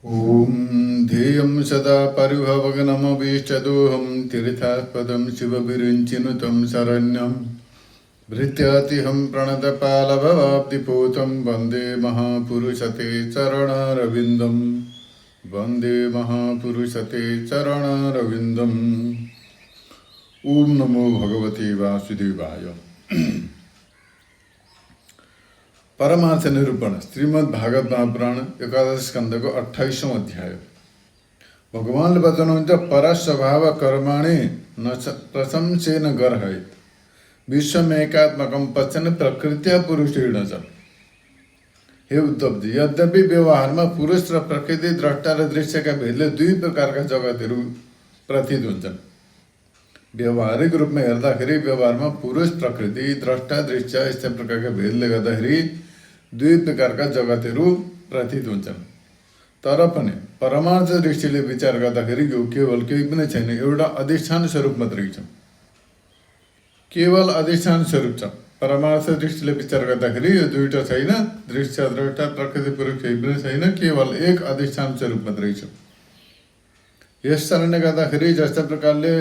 ॐ ध्येयं सदा परिभवग्नमभीष्टदोहं तीर्थास्पदं शिवविरिञ्चिनुतं शरण्यं भृत्यातिहं प्रणतपालभवाब्धिपूतं वन्दे महापुरुषते चरणारविन्दं वन्दे महापुरुषते चरणारविन्दम्। ॐ नमो भगवते वासुदेवाय। परमार्थ निरूपण श्रीमद् भागवत महापुराण एकादश स्कंद को 28वां अध्याय। भगवान बताउनुहुन्छ पर स्वभाव कर्माणि न प्रशंसेन गर्हयेत् विश्वमेकात्मकं पश्यन् प्रकृत्या पुरुषेण च। हे उद्धव जी, यद्यपि व्यवहारमा पुरुष र प्रकृति द्रष्टा र दृश्यका भेदले दुई प्रकारका जगतहरू प्रतीत हुन्छन्। व्यवहारिक रूपमा हेर्दाखेरि व्यवहारमा पुरुष प्रकृति द्रष्टा दृश्य यस्ता प्रकारका भेदले गर्दाखेरि दुई प्रकारका जगतहरू प्रतीत हुन्छन्। तर पनि परमार्थ दृष्टिले विचार गर्दाखेरि यो केवल केही पनि छैन, एउटा अधिष्ठान स्वरूप मात्रै छ। केवल अधिष्ठान स्वरूप छ। परमार्थ दृष्टिले विचार गर्दाखेरि यो दुईटा छैन, दृश्य द्रष्टा प्रकृति पुरुष केही पनि छैन, केवल एक अधिष्ठान स्वरूप मात्रै छ। यस कारणले गर्दाखेरि जस्ता प्रकारले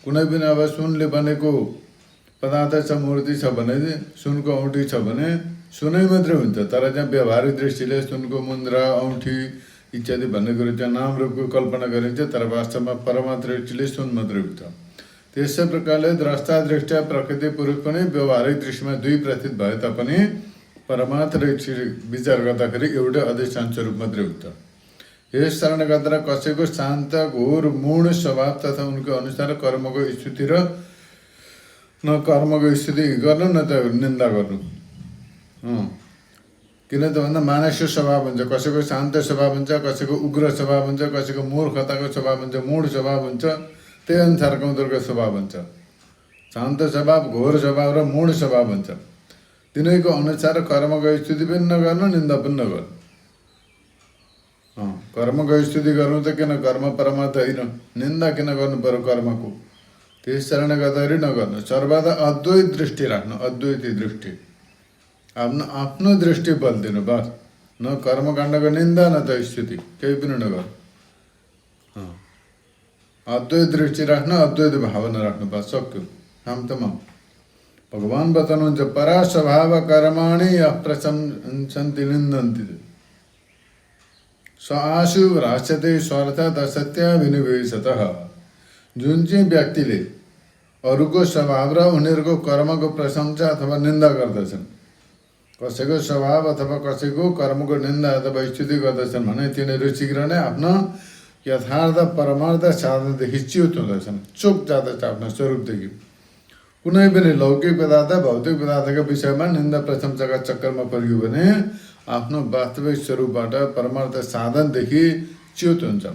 कुनै पनि अब सुनले बनेको पदार्थ छ, मूर्ति छ भने, सुनको औँठी छ भने सुनै मात्रै हुन्छ। तर त्यहाँ व्यवहारिक दृष्टिले सुनको मुन्द्रा औँठी इत्यादि भन्ने कुरो त्यहाँ नाम रूपको कल्पना गरिन्छ, तर वास्तवमा परमार्थ दृष्टिले सुन मात्रै हुन्छ। त्यसै प्रकारले द्रष्टा दृष्टा प्रकृति पुरुष पनि व्यवहारिक दृष्टिमा दुई प्रतीत भए तापनि परमार्थ दृष्टि विचार गर्दाखेरि एउटै अधिष्ठान स्वरूप मात्रै हुन्छ। यस कारणले गर्दा कसैको शान्त घोर मूढ स्वभाव तथा उनको अनुसार कर्मको स्तुति र न कर्मको स्तुति गर्नु न त निन्दा गर्नु। किन त भन्दा मानसिक स्वभाव हुन्छ, कसैको शान्त स्वभाव हुन्छ, कसैको उग्र स्वभाव हुन्छ, कसैको मूर्खताको स्वभाव हुन्छ, मूढ स्वभाव हुन्छ, त्यही अनुसारको उनीहरूको स्वभाव हुन्छ। शान्त स्वभाव, घोर स्वभाव र मूढ स्वभाव हुन्छ। तिनीहरूको अनुसार कर्मको स्तुति पनि नगर्नु, निन्दा पनि नगर्नु। कर्मको स्तुति गर्नु त किन, कर्म परमार्थ होइन, निन्दा किन गर्नु पर्यो कर्मको। त्यस कारणले गर्दाखेरि नगर्नु। सर्वदा अद्वैत दृष्टि राख्नु, अद्वैती दृष्टि, आफ्नो दृष्टि बदलिदिनु बस। न कर्मकाण्डको निन्दा न त स्तुति, केही पनि नगर्नु। अद्वैत दृष्टि राख्नु, अद्वैत भावना राख्नु, बस सक्यो। शान्तमा भगवान बताउनुहुन्छ परा स्वभाव कर्माणि अप्रशंसन्ति निन्दन्ति स आशु भ्रास्यते स्वार्थ असत्याभिनिवेशतः। जुन चाहिँ व्यक्तिले अरूको स्वभाव र उनीहरूको कर्मको प्रशंसा अथवा निन्दा गर्दछन्, कसैको स्वभाव अथवा कसैको कर्मको निन्दा अथवा स्तुति गर्दछन् भने तिनीहरू शीघ्र नै आफ्नो यथार्थ परमार्थ साधनदेखि च्युत हुँदछन्, चुक जाँदछ आफ्नो स्वरूपदेखि। कुनै पनि लौकिक पदार्थ भौतिक पदार्थका विषयमा निन्दा प्रशंसाका चक्करमा परियो भने आफ्नो वास्तविक स्वरूपबाट परमार्थ साधनदेखि च्युत हुन्छ,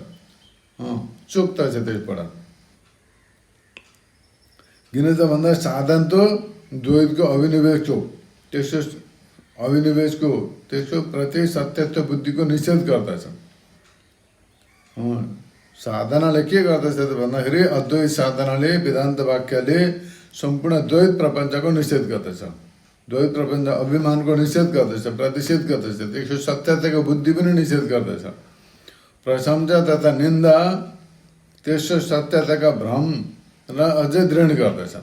चुक्ता छ त्यसबाट। किन त भन्दा साधन त द्वैतको अभिनिवेशको, त्यसको अभिनिवेशको, त्यसको प्रति सत्यत्व बुद्धिको निषेध गर्दछ। साधनाले के गर्दछ त भन्दाखेरि अद्वैत साधनाले वेदान्त वाक्यले सम्पूर्ण द्वैत प्रपञ्चको निषेध गर्दछ। द्वैत प्रपञ्च अभिमानको निषेध गर्दछ, प्रतिषेध गर्दछ, त्यसको सत्यताको बुद्धि पनि निषेध गर्दछ। प्रशंसा तथा निन्दा त्यसको सत्यताका भ्रम र अझै दृढ गर्दछ।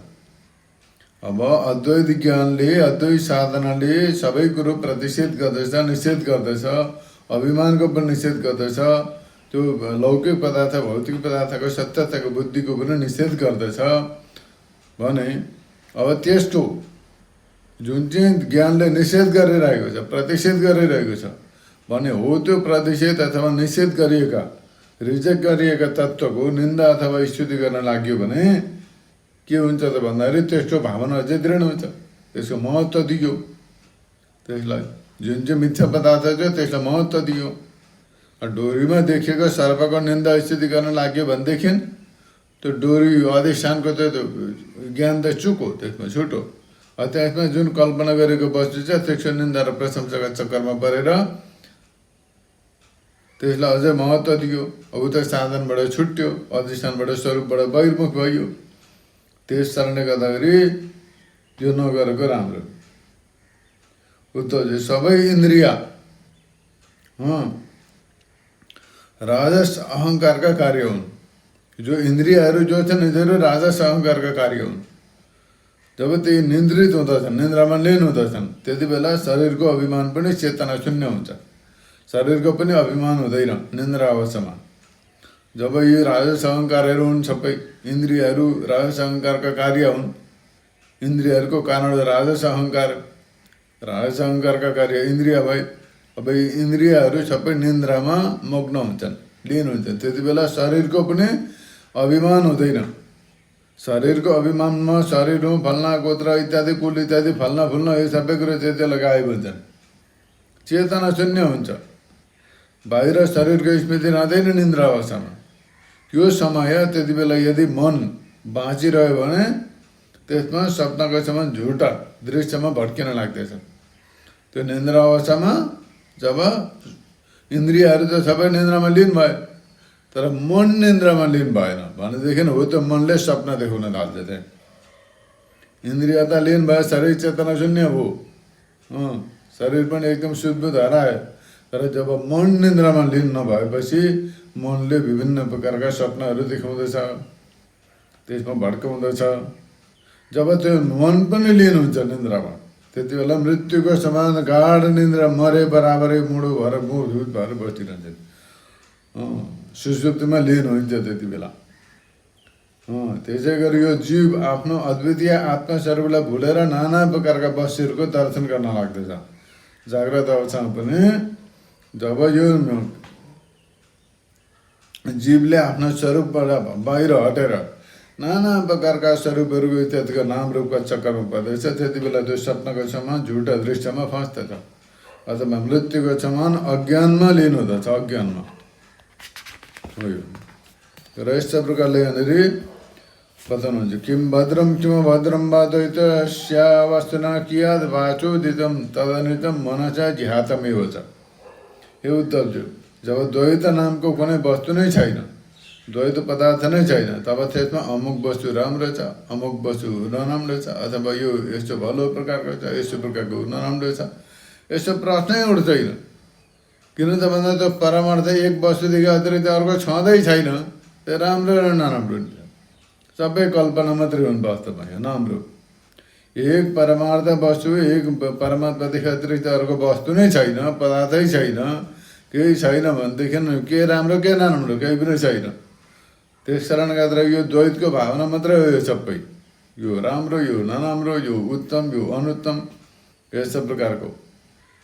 अब अद्वैत ज्ञानले, अद्वैत साधनाले सबै कुरो प्रतिषेध गर्दछ, निषेध गर्दछ, अभिमानको पनि निषेध गर्दछ, त्यो लौकिक पदार्थ भौतिक पदार्थको सत्यताको बुद्धिको पनि निषेध गर्दछ भने अब त्यस्तो जुन चाहिँ ज्ञानले निषेध गरिरहेको छ, प्रतिषेध गरिरहेको छ भने हो त्यो प्रतिषेध अथवा निषेध गरिएका, रिजेक्ट गरिएका तत्त्वको निन्दा अथवा स्तुति गर्न लाग्यो भने के हुन्छ त भन्दाखेरि त्यसको भावना अझै दृढ हुन्छ, त्यसको महत्त्व दियो। त्यसलाई जुन चाहिँ मिथ्या पदार्थ छ त्यसलाई महत्त्व दियो। डोरीमा देखिएको सर्पको निन्दा स्तुति गर्न लाग्यो भनेदेखि त्यो डोरी अधिष्ठानको त ज्ञान त चुक हो, त्यसमा छुट हो। त्यसमा जुन कल्पना गरेको वस्तु छ त्यसको निन्दा र प्रशंसाका चक्करमा परेर त्यसलाई अझै महत्त्व दियो। अब त साधनबाट छुट्यो, अधिष्ठानबाट स्वरूपबाट बहिर्मुख भयो। त्यस कारणले गर्दाखेरि त्यो नगरेको राम्रो। उद्धवजी सबै इन्द्रिय राजस अहङ्कारका कार्य हुन्। जो इन्द्रियहरू जो छन् यिनीहरू राजस अहङ्कारका कार्य हुन्। जब ती निन्द्रित हुँदछन्, निन्द्रामा लीन हुँदछन्, त्यति बेला शरीरको अभिमान पनि चेतना शून्य हुन्छ। शरीरको पनि अभिमान हुँदैन निन्द्रा अवस्थामा। जब यी राजस अहङ्कारहरू हुन्, सबै इन्द्रियहरू राजस अहङ्कारका कार्य हुन्। इन्द्रियहरूको कारण राजस अहङ्कारका कार्य इन्द्रिय भए। अब यी इन्द्रियहरू सबै निन्द्रामा मग्न हुन्छन्, लीन हुन्छन्। त्यति बेला शरीरको पनि अभिमान हुँदैन। शरीरको अभिमानमा शरीर हो, फल्ना गोत्र इत्यादि कुल इत्यादि फल्ना फुल्ना यो सबै कुरो त्यति बेला गायब हुन्छन्। चेतना शून्य हुन्छ। बाहिर शरीरको स्मृति रहँदैन निन्द्रा अवस्थामा। त्यो समय त्यति बेला यदि मन बाँचिरह्यो भने त्यसमा सपनाको समान झुटा दृश्यमा भड्किन लाग्दछ। त्यो निन्द्रा अवस्थामा जब इन्द्रियहरू त सबै निन्द्रामा लीन भए, तर मन निन्द्रामा लीन भएन भनेदेखि हो त्यो मनले सपना देखाउन थाल्छ। चाहिँ इन्द्रिय त लीन भयो, शरीर चेतना शून्य भयो, शरीर पनि एकदम शुद्ध हरायो। तर जब मन निन्द्रामा लीन नभएपछि मनले विभिन्न प्रकारका सपनाहरू देखाउँदछ, त्यसमा भड्काउँदछ। जब त्यो मन पनि लीन हुन्छ निन्द्रामा, त्यति बेला मृत्युको समान गाढ निन्द्रा मरे बराबरै मुडो भएर मुडधुत भएर बसिरहन्छ। सुषुप्तिमा लीन हुन्छ त्यति बेला। त्यसै गरी यो जीव आफ्नो अद्वितीय आत्मस्वरूपलाई भुलेर नाना प्रकारका वस्तुहरूको दर्शन गर्न लाग्दछ। जाग्रत अवस्थामा पनि जब यो जीवले आफ्नो स्वरूपबाट बाहिर हटेर नाना प्रकारका स्वरूपहरूको इत्यादिको नाम रूपका चक्करमा पर्दैछ, त्यति बेला त्यो सपनाको समान झुटा दृश्यमा फस्दछ अथवा मृत्युको समान अज्ञानमा लीन हुँदछ। अज्ञानमा हो यो। र यस्तो प्रकारले यहाँनिर बताउनुहुन्छ, किम भद्रम किम भद्रम वाद्वैत स्यावस्तुना कियाद वाचोदितम तदनितम मनसा ज्ञातमेव छ। हे उद्धवज्यू, जब द्वैत नामको कुनै वस्तु नै छैन, द्वैत पदार्थ नै छैन, तब त्यसमा अमुक वस्तु राम्रो छ, अमुक वस्तु नराम्रो छ, अथवा यो यस्तो भलो प्रकारको छ, यस्तो प्रकारको नराम्रो छ, यस्तो प्रश्नै उठ्दैन। किन त भन्दा त्यो परमार्थ एक वस्तुदेखि अतिरिक्त अर्को छँदै छैन। त्यो राम्रो र नराम्रो हुन्छ, सबै कल्पना मात्रै हुन् वास्तवमा। राम्रो एक परमार्थ वस्तु, एक परमात्मादेखि अतिरिक्त अर्को वस्तु नै छैन, पदार्थै छैन, केही छैन भनेदेखि के राम्रो के नराम्रो केही पनि छैन। त्यस कारणले गर्दा यो द्वैतको भावना मात्रै हो। यो सबै यो राम्रो यो नराम्रो, यो उत्तम यो अनुत्तम, यस्तो प्रकारको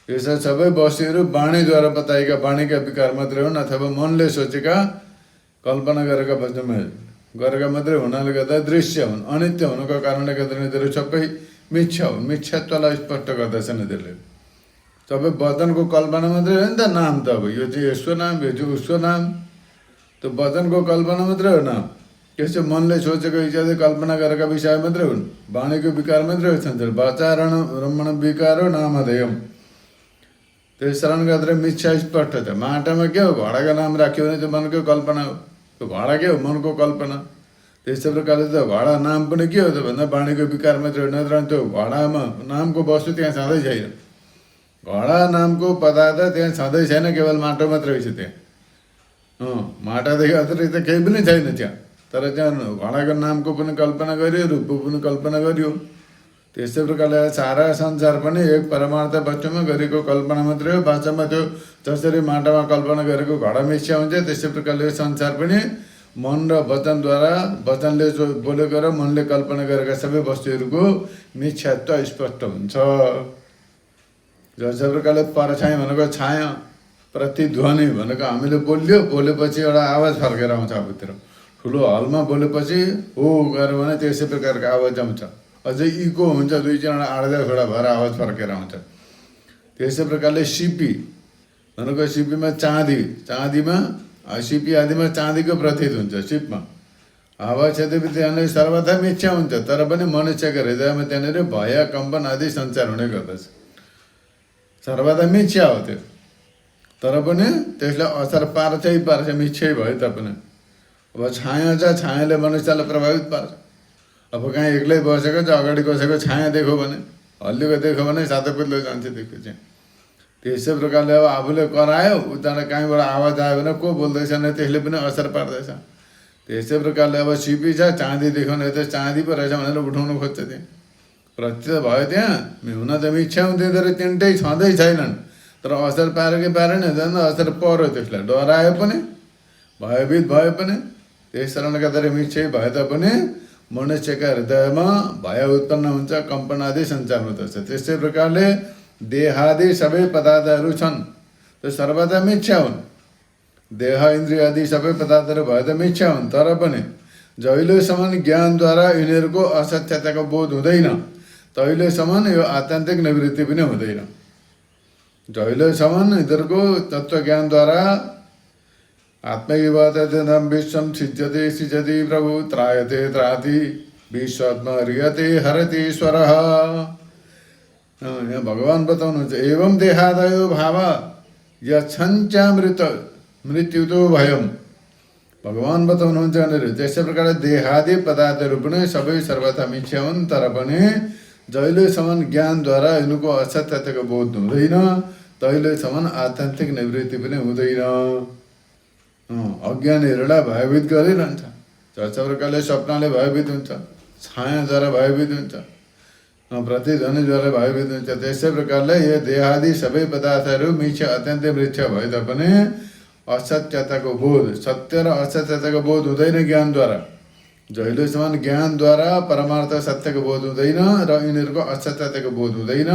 यस्ता सबै वस्तुहरू वाणीद्वारा बताएका वाणीका विकार मात्रै हुन्, अथवा मनले सोचेका कल्पना गरेका वस्तुमा गरेका मात्रै हुनाले गर्दा दृश्य हुन्। अनित्य हुनुको कारणले गर्दा यिनीहरू सबै मिथ्या हुन्। मिथ्यात्वलाई स्पष्ट गर्दछन् यिनीहरूले। सबै वचनको कल्पना मात्रै हो नि त। नाम त अब यो चाहिँ यसको नाम, यो चाहिँ उसको नाम, त्यो वचनको कल्पना मात्रै हो नाम। यसो मनले सोचेको इत्यादि कल्पना गरेका विषय मात्रै हुन्। वाणीको विकार मात्रै हो संसार। वाचारण रमण विकारो नामधेयम। त्यस कारण गरेर मिथ्या स्पष्ट छ। माटामा के हो, घोडाको नाम राख्यो भने त्यो मनको कल्पना हो। त्यो घोडा के हो, मनको कल्पना। त्यस्तै प्रकारले त घोडा नाम पनि के हो त भन्दा वाणीको विकार मात्रै हो। नत्र त्यो घोडामा नामको वस्तु त्यहाँ छँदै छैन। घोडा नामको पदार्थ त्यहाँ छँदै छैन, केवल माटो मात्रै छ त्यहाँ। माटादेखि अतिरिक्त केही पनि छैन त्यहाँ। तर त्यहाँ घोडाको नामको पनि कल्पना गरियो, रूपको पनि कल्पना गरियो। त्यस्तै प्रकारले सारा संसार पनि एक परमार्थ वस्तुमा गरेको कल्पना मात्रै हो। वास्तवमा त्यो जसरी माटामा कल्पना गरेको घोडा मिथ्या हुन्छ, त्यस्तै प्रकारले संसार पनि मन र वचनद्वारा, वचनले बोलेको र मनले कल्पना गरेका सबै वस्तुहरूको मिथ्यात्व स्पष्ट हुन्छ। जसै प्रकारले परछाइ भनेको छाया, प्रतिध्वनि भनेको हामीले बोलेपछि एउटा आवाज फर्केर आउँछ आफूतिर। ठुलो हलमा बोलेपछि हो गऱ्यो भने त्यसै प्रकारको आवाज आउँछ। अझै इको हुन्छ, दुई चारवटा आड्दा खोडा भएर आवाज फर्केर आउँछ। त्यसै प्रकारले सिपी भनेको सिपीमा चाँदीमा सिपी आदिमा चाँदीको प्रतीत हुन्छ। सिपमा हावा क्षति त्यहाँनिर सर्वथा मिथ्या हुन्छ, तर पनि मनुष्यको हृदयमा त्यहाँनिर भय कम्पन आदि सञ्चार हुने गर्दछ। सर्वथा मिथ्या हो त्यो, तर पनि त्यसलाई असर पार्छ मिथ्यै भयो तापनि। अब छाया छ, छायाले मनुष्यलाई प्रभावित पार्छ। अब कहीँ एक्लै बसेको छ, अगाडि कसैको छाया देख्यो भने, हल्लिएको देख्यो भने सातो पुत्लो जान्छ देख्यो चाहिँ। त्यसै प्रकारले अब आफूले करायो उता कहीँबाट आवाज आयो भने को बोल्दैछ भने त्यसले पनि असर पार्दैछ। त्यसै प्रकारले अब सिपी छ, चाँदी देखाउने त चाँदी पो रहेछ भनेर उठाउनु खोज्छ त्यहाँ। प्रत्यक्ष भयो त्यहाँ, हुन त मिच्छा हुन्थ्यो तर तिनटै छँदै छैनन्। तर असर पाऱ्यो कि पारेन, झन् असर पर्यो, त्यसलाई डरायो पनि भयभीत भए पनि। त्यस कारणले गर्दाखेरि मिच्छै भए तापनि मनुष्यका हृदयमा भय उत्पन्न हुन्छ, कम्पन आदि सञ्चार हुँदछ। त्यस्तै प्रकारले देहादि सबै पदार्थहरू छन् त्यो सर्वदा मिथ्या हुन्। देह इन्द्रिय आदि सबै पदार्थहरू भए त मिथ्या हुन्, तर पनि जहिलेसम्म ज्ञानद्वारा यिनीहरूको असत्यताको बोध हुँदैन तहिलेसम्म यो आत्यन्तिक निवृत्ति पनि हुँदैन। जहिलेसम्म यिनीहरूको तत्त्वज्ञानद्वारा आत्मैवतम् विश्वं सिज्यते सिज्यति प्रभु त्रायते त्राति विश्वात्मा हरियते हरति ईश्वरः। यहाँ भगवान बताउनुहुन्छ एवं देहादयो भाव यच्छञ्चामृत मृत्युतो भयम। भगवान बताउनुहुन्छ भनेर त्यस्तै प्रकारले देहादि पदार्थहरू पनि सबै सर्वथा मिथ्या हुन्, तर पनि जहिलेसम्म ज्ञानद्वारा यिनको असत्यताको बोध हुँदैन तहिलेसम्म आत्यन्तिक निवृत्ति पनि हुँदैन। अज्ञानीहरूलाई भयभीत गरिरहन्छ। जस्तो प्रकारले स्वप्नले भयभीत हुन्छ, छायाद्वारा भयभीत हुन्छ, प्रतिध्वनिद्वारा भयभीत हुन्छ। त्यसै प्रकारले यो देहादि सबै पदार्थहरू मिथ्या अत्यन्तै मिथ्या भए तापनि असत्यताको बोध, सत्य र असत्यताको बोध हुँदैन ज्ञानद्वारा। जहिलेसम्म ज्ञानद्वारा परमार्थ सत्यको बोध हुँदैन र यिनीहरूको असत्यताको बोध हुँदैन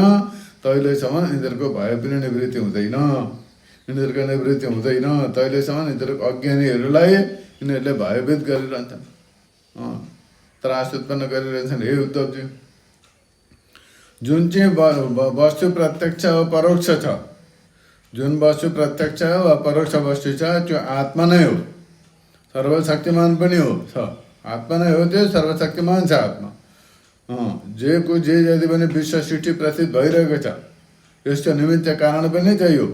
तहिलेसम्म यिनीहरूको भय पनि निवृत्ति हुँदैन। यिनीहरूको निवृत्ति हुँदैन तहिलेसम्म यिनीहरूको अज्ञानीहरूलाई यिनीहरूले भयभीत गरिरहन्छन्, त्रास उत्पन्न गरिरहन्छन्। हे उद्धवजी, जुन चाहिँ वस्तु प्रत्यक्ष वा परोक्ष छ, जुन वस्तु प्रत्यक्ष वा परोक्ष वस्तु छ त्यो आत्मा नै हो, सर्वशक्तिमान पनि हो, छ आत्मा नै हो, त्यो सर्वशक्तिमान छ आत्मा। जेको जे जति पनि विश्व सृष्टि प्रतीत भइरहेको छ यसको निमित्त कारण पनि त्यही हो,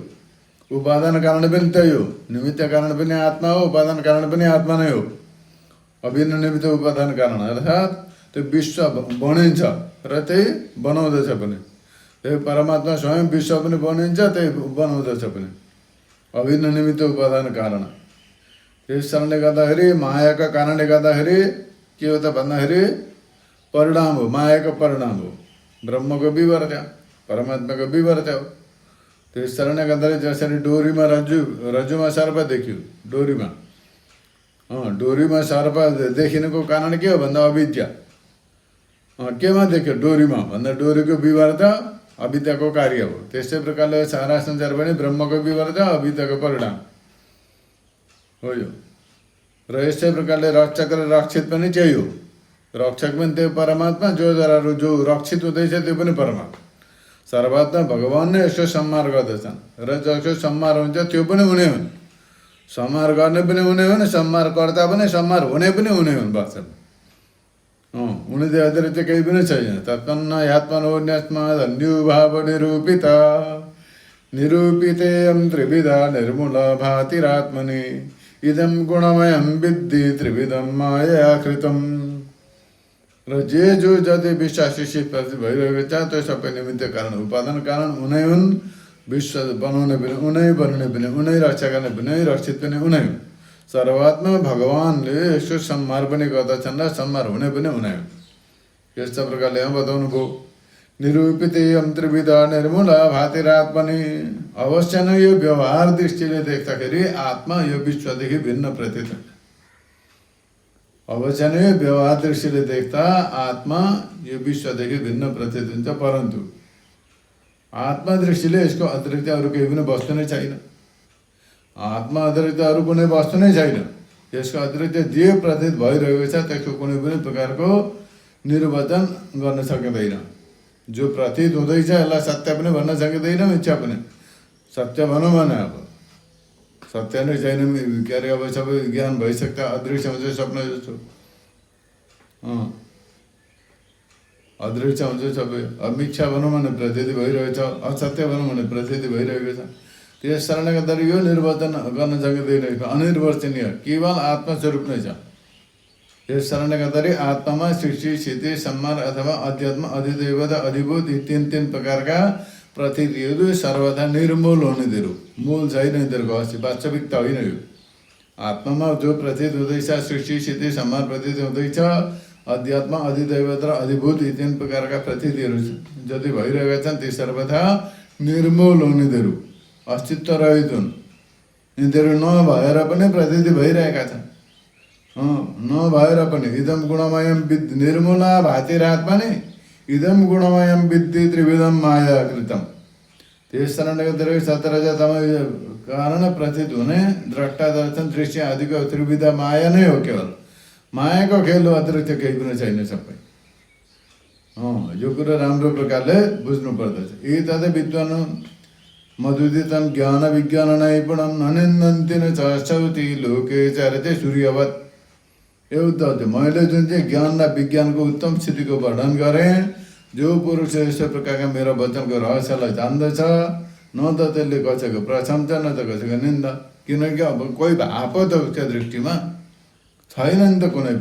उपादान कारण पनि त्यही हो। निमित्त कारण पनि आत्मा हो, उपादान कारण पनि आत्मा नै हो। अभिन्न निमित्त उपादान कारण अर्थात् त्यो विश्व बनिन्छ र त्यही बनाउँदछ पनि। त्यही परमात्मा स्वयं विश्व पनि बनिन्छ, त्यही बनाउँदछ पनि, अभिन्न निमित्त उपादान कारण। त्यस कारणले गर्दाखेरि मायाका कारणले गर्दाखेरि के हो त भन्दाखेरि परिणाम हो, मायाको परिणाम हो, ब्रह्मको विवर्त्य, परमात्माको विवर्त्य हो। त्यस कारणले गर्दाखेरि जसरी डोरीमा रज्जुमा सर्प देखियो, डोरीमा सर्प देखिनुको कारण के हो भन्दा अविद्या। केमा देख्यो? डोरीमा भन्दा डोरीको विवर्त अविद्याको कार्य हो। त्यस्तै प्रकारले सारा संसार पनि ब्रह्मको विवर्त अविद्याको परिणाम हो यो। र यस्तै प्रकारले रक्षक र रक्षित पनि त्यही हो। रक्षक पनि त्यो परमात्मा, जोद्वारा जो रक्षित हुँदैछ त्यो पनि परमात्मा। सर्वात्मा भगवान नै यसको संहार गर्दछन् र जसको संहार हुन्छ त्यो पनि हुने हुन्। संहार गर्ने पनि हुने हुन्, संहारकर्ता पनि, संहार हुने पनि हुने हुन् वास्तवमा। उनीहरू अतिरिक्त केही पनि छैन। तत्पन्न आत्मनो न्यस्मा धन्युभाव निरूपिता निरूपितेयं त्रिविधा निर्मूल भातिरात्मनि इदं गुणमयं विद्धि त्रिविधं माया कृतम्। र जे जो जति विश्वासी भइरहेको छ त्यो सबै निमित्त कारण उपादान कारण उनै हुन्। विश्व बनाउने पनि उनै, बनाउने पनि उनै, रक्षा गर्ने पनि रक्षित पनि उनै हुन्। सर्वात्मा भगवानले यसको संहार पनि गर्दछन् र संहार हुने पनि हुनै हुन्। यस्तो प्रकारले यहाँ बताउनु भयो। निरूपितेयं त्रिविधा निर्मूल भातिरात्मनि। अवश्य नै यो व्यवहार दृष्टिले देख्दाखेरि आत्मा यो विश्वदेखि भिन्न प्रतीत हुन्छ। अवश्य नै व्यवहार दृष्टिले देख्दा आत्मा यो विश्वदेखि भिन्न प्रतीत हुन्छ, परन्तु आत्मा दृष्टिले यसको अतिरिक्त अरू केही पनि वस्तु नै छैन। आत्मा अतिरिक्त अरू कुनै वस्तु नै छैन। यसको अतिरिक्त जे प्रतीत भइरहेको छ त्यसको कुनै पनि प्रकारको निर्वचन गर्न सकिँदैन। जो प्रतीत हुँदैछ यसलाई सत्य पनि भन्न सकिँदैन, मिथ्या पनि। सत्य भनौँ भने अब सत्य नै छैन, के अरे अब सबै ज्ञान भइसक्दा अदृश्य हुन्छ सपना जस्तो, अदृश्य हुन्छ सबै। अब मिथ्या भनौँ भने प्रतीति भइरहेछ, असत्य भनौँ भने प्रतीति भइरहेको छ। त्यस कारणले गर्दाखेरि यो निर्वचन गर्न सकिँदैन, अनिर्वचनीय केवल आत्मस्वरूप नै छ। त्यस कारणले गर्दाखेरि आत्मामा सृष्टि, स्थिति, संहार अथवा अध्यात्म, अधिदेवता, अधिभूत यी तीन प्रकारका प्रतीतिहरू सर्वथा निर्मूल हुने दिनु, मूल छैन यिनीहरूको अस्ति, वास्तविकता होइन यो। आत्मामा जो प्रतीत हुँदैछ, सृष्टि स्थिति सम्मान प्रतीत हुँदैछ, अध्यात्म अधिदैवत र अधिभूत यी तीन प्रकारका प्रतीतिहरू जति भइरहेका छन् ती सर्वथा निर्मूल हुने दिनु, अस्तित्व रहित हुन्। यिनीहरू नभएर पनि प्रतीति भइरहेका छन्, नभएर पनि। इदम गुणमयम निर्मूला भातिरात्मनि इदम गुणमयम विद्धि त्रिविधम माया कृतम। त्यस कारणले गर्दाखेरि सतरजतम कारण प्रतीत हुने द्रष्टा दर्शन दृश्य आदिको त्रिविध माया नै हो। केवल मायाको खेल हो, अतिरिक्त केही पनि छैन सबै। यो कुरा राम्रो प्रकारले बुझ्नु पर्दछ। एतद विद्वान मधुदितं ज्ञान विज्ञान नैपुणं ननिन्दन्ति न चर्चौति लोके चरते सूर्यवत्। एउटा मैले जुन चाहिँ ज्ञान र विज्ञानको उत्तम स्थितिको वर्णन गरेँ, जो पुरुष यस्तो प्रकारका मेरो वचनको रहस्यलाई जान्दछ, न त त्यसले कसैको प्रशंसा न त कसैको निन्दा। किनकि अब कोही भापो त उसको दृष्टिमा छैन नि त, कुनै